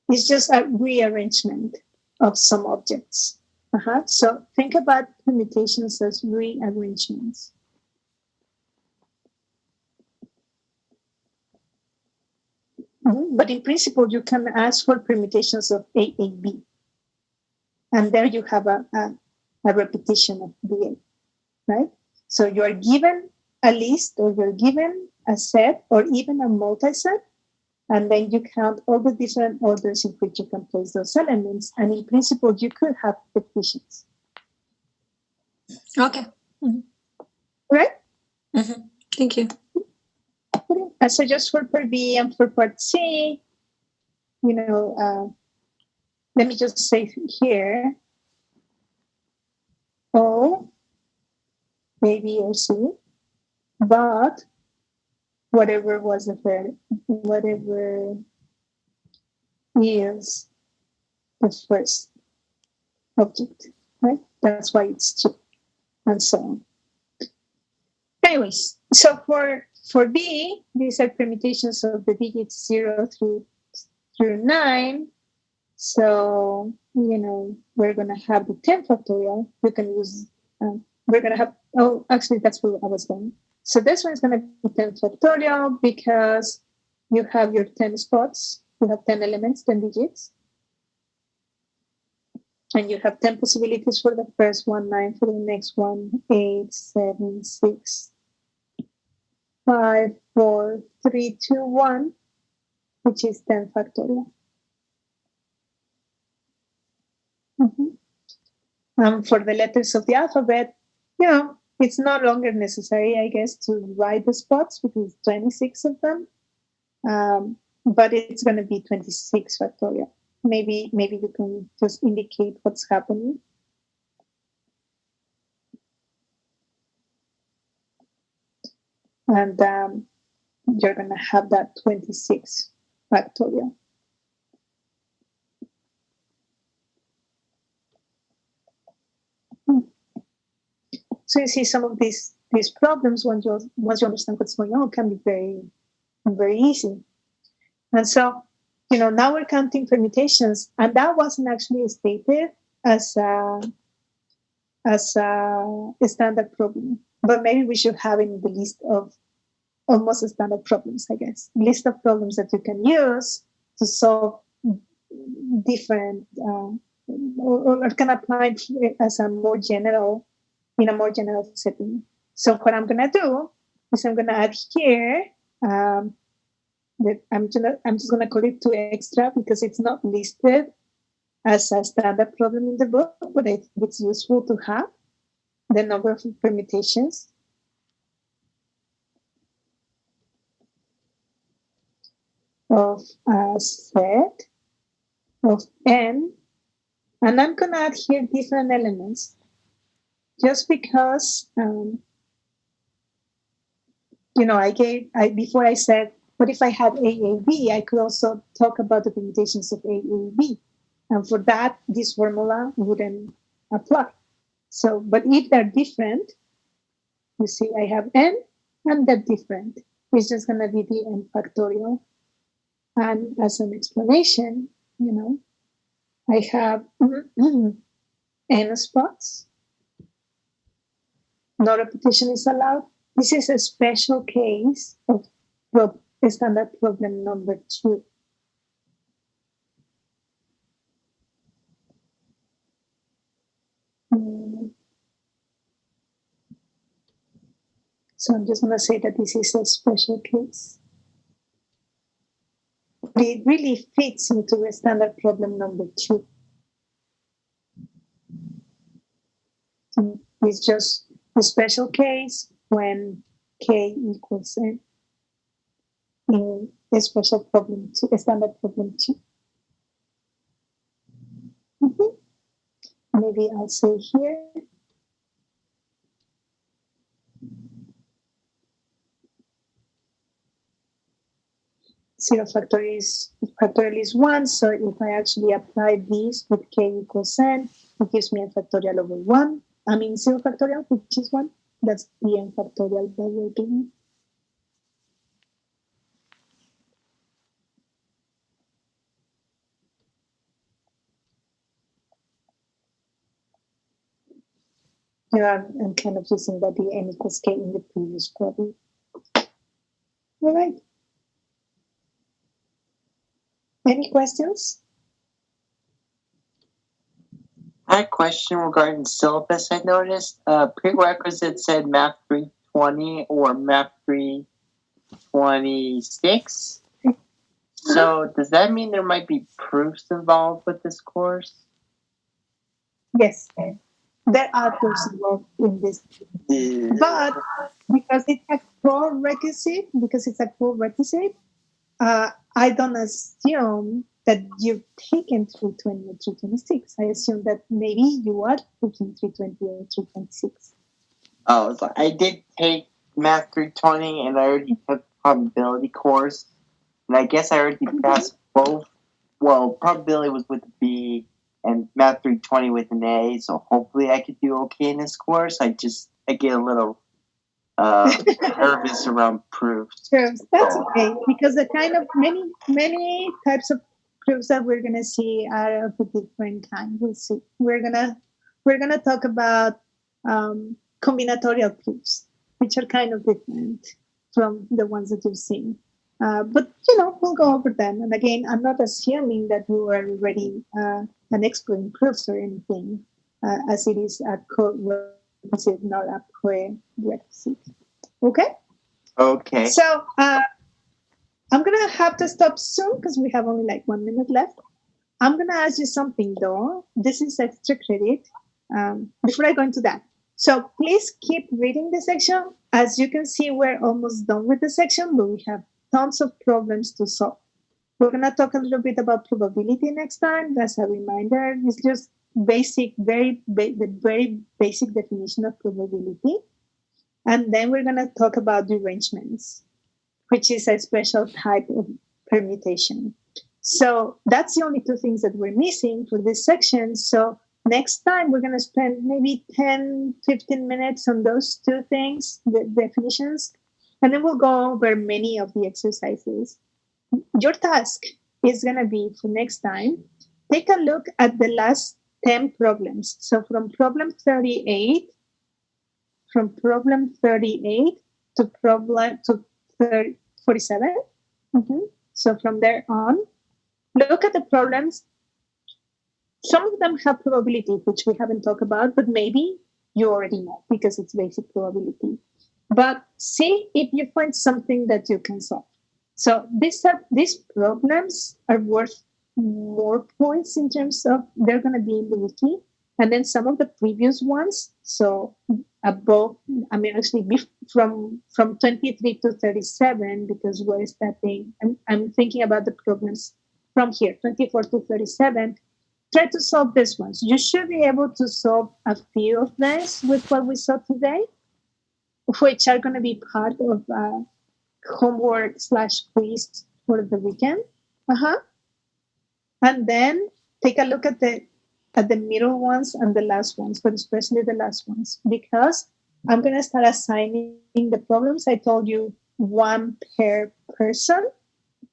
It's just a rearrangement of some objects. So think about permutations as rearrangements. But in principle, you can ask for permutations of A, B. And there you have a repetition of the A, right? So you are given a list or you're given a set or even a multi-set, and then you count all the different orders in which you can place those elements. And in principle, you could have repetitions. Okay. Right? Thank you. And so just for part B and for part C, let me just say here, O, A, B, or C, but whatever is the first object, right? That's why it's 2, and so on. Anyways, so for B, these are permutations of the digits 0 through 9. So, we're going to have the 10 factorial. You can use, we're going to have, actually, that's where I was going. So this one is going to be 10 factorial because you have your 10 spots. You have 10 elements, 10 digits. And you have 10 possibilities for the first one, 9 for the next one, 8, 7, 6, 5, 4, 3, 2, 1, which is 10 factorial. For the letters of the alphabet, it's no longer necessary, I guess, to write the spots because 26 of them. But it's going to be 26 factorial. Maybe you can just indicate what's happening. And you're going to have that 26 factorial. So you see some of these these problems, once you understand what's going on, can be very, very easy. And so, now we're counting permutations, and that wasn't actually stated as a standard problem. But maybe we should have in the list of almost standard problems, I guess. List of problems that you can use to solve different, or can apply as a more general, in a more general setting. So what I'm going to do is I'm going to add here, that I'm just going to call it 2 extra because it's not listed as a standard problem in the book, but I think it's useful to have the number of permutations. Of a set of n, and I'm going to add here different elements just because, before I said, what if I had AAB? I could also talk about the permutations of AAB. And for that, this formula wouldn't apply. So, but if they're different, you see, I have n and they're different. It's just going to be the n factorial. And as an explanation, I have n spots. No repetition is allowed. This is a special case of standard problem number 2. So I'm just going to say that this is a special case. It really fits into a standard problem number 2. It's just a special case when k equals n in a special problem 2, a standard problem 2. Maybe I'll say here. Zero factorial is 1, so if I actually apply this with k equals n, it gives me n factorial over 1. I mean 0 factorial, which is 1. That's the n factorial that we're doing. I'm kind of using that the n equals k in the previous problem. All right. Any questions? I had a question regarding syllabus. I noticed prerequisite said Math 320 or Math 326. So does that mean there might be proofs involved with this course? Yes, there are proofs involved in this. But because it's a core requisite, I don't assume that you've taken 320 or 326. I assume that maybe you are taking 320 or 326. Oh, so I did take Math 320 and I already took probability course. And I guess I already passed both. Well, probability was with a B and Math 320 with an A. So hopefully I could do okay in this course. I get a little nervous around proofs. Proofs, that's okay, because the kind of many types of proofs that we're gonna see are of a different kind. We'll see. We're gonna talk about combinatorial proofs, which are kind of different from the ones that you've seen. But we'll go over them. And again, I'm not assuming that you are already an expert in proofs or anything, as it is a co-requisite, not a prerequisite. Okay? Okay. So I'm going to have to stop soon because we have only like 1 minute left. I'm going to ask you something, though. This is extra credit. Before I go into that. So please keep reading the section. As you can see, we're almost done with the section, but we have tons of problems to solve. We're going to talk a little bit about probability next time. As a reminder, it's just basic, the very basic definition of probability. And then we're going to talk about derangements, which is a special type of permutation. So that's the only 2 things that we're missing for this section. So Next time, we're going to spend maybe 10, 15 minutes on those two things, the definitions, and then we'll go over many of the exercises. Your task is going to be for next time, take a look at the last 10 problems. So from problem 38 to problem to 47. So from there on, look at the problems. Some of them have probability, which we haven't talked about, but maybe you already know because it's basic probability. But see if you find something that you can solve. So these problems are worth more points in terms of they're going to be in the wiki. And then some of the previous ones, so above, actually from 23 to 37, because where is that thing? I'm thinking about the problems from here, 24 to 37. Try to solve these ones. You should be able to solve a few of these with what we saw today, which are going to be part of homework / quiz for the weekend. And then take a look at the middle ones and the last ones, but especially the last ones, because I'm going to start assigning the problems. I told you one per person,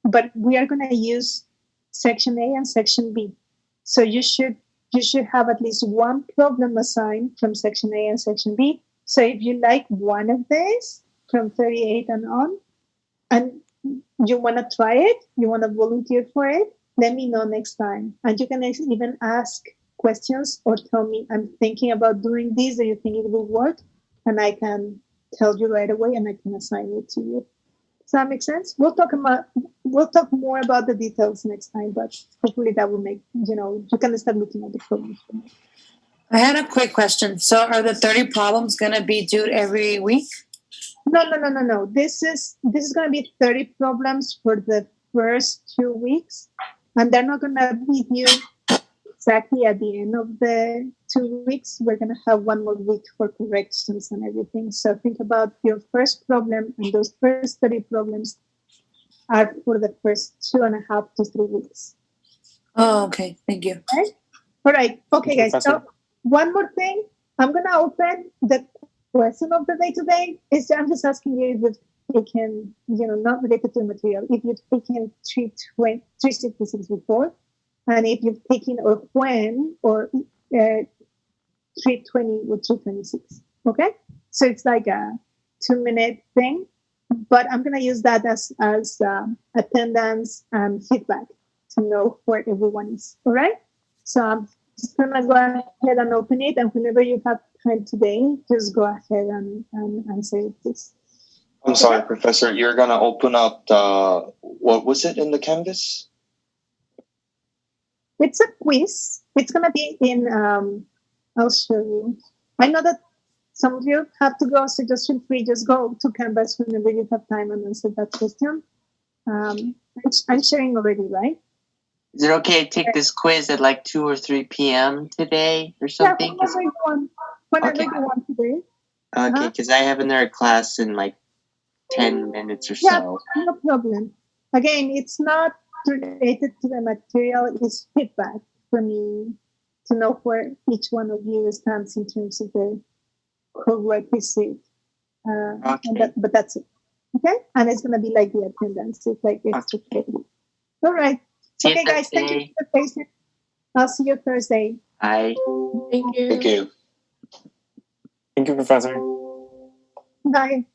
but we are going to use section A and section B. So you should have at least one problem assigned from section A and section B. So if you like one of these from 38 and on, and you want to try it, you want to volunteer for it, let me know next time. And you can even ask questions or tell me, I'm thinking about doing this. Do you think it will work? And I can tell you right away and I can assign it to you. Does that make sense? We'll talk more about the details next time, but hopefully that will make, you can start looking at the problems. I had a quick question. So are the 30 problems going to be due every week? No. This is going to be 30 problems for the first 2 weeks, and they're not going to be due exactly at the end of the 2 weeks. We're going to have one more week for corrections and everything. So think about your first problem, and those first 30 problems are for the first 2.5 to 3 weeks. Oh, okay. Thank you. Okay? All right. Okay, guys. So one more thing. I'm going to open the question of the day today. I'm just asking you if you've taken, not related to the material, if you've taken 366 before, and if you've taken or when or 320 or 326. Okay? So it's like a 2-minute thing, but I'm going to use that as attendance and feedback to know where everyone is. All right? So I'm just going to go ahead and open it, and whenever you have time today, just go ahead and answer it, please. I'm sorry, Professor. You're going to open up what was it in the Canvas? It's a quiz. It's going to be in, I'll show you. I know that some of you have to go, so just feel free, just go to Canvas whenever you have time and answer that question. I'm sharing already, right? Is it okay to take this quiz at like 2 or 3 p.m. today or something? Yeah, whenever you want today. Okay, because I have another class in like 10 minutes or Yeah, so. no problem. Again, it's not related to the material. It's feedback for me to know where each one of you stands in terms of the co-requisite. Okay. But that's it. Okay? And it's going to be like the attendance. It's like extra credit. All right. See you Okay, guys. Thank you Thursday. for the patience. I'll see you Thursday. Bye. Thank you. Thank you. Thank you, Professor. Bye.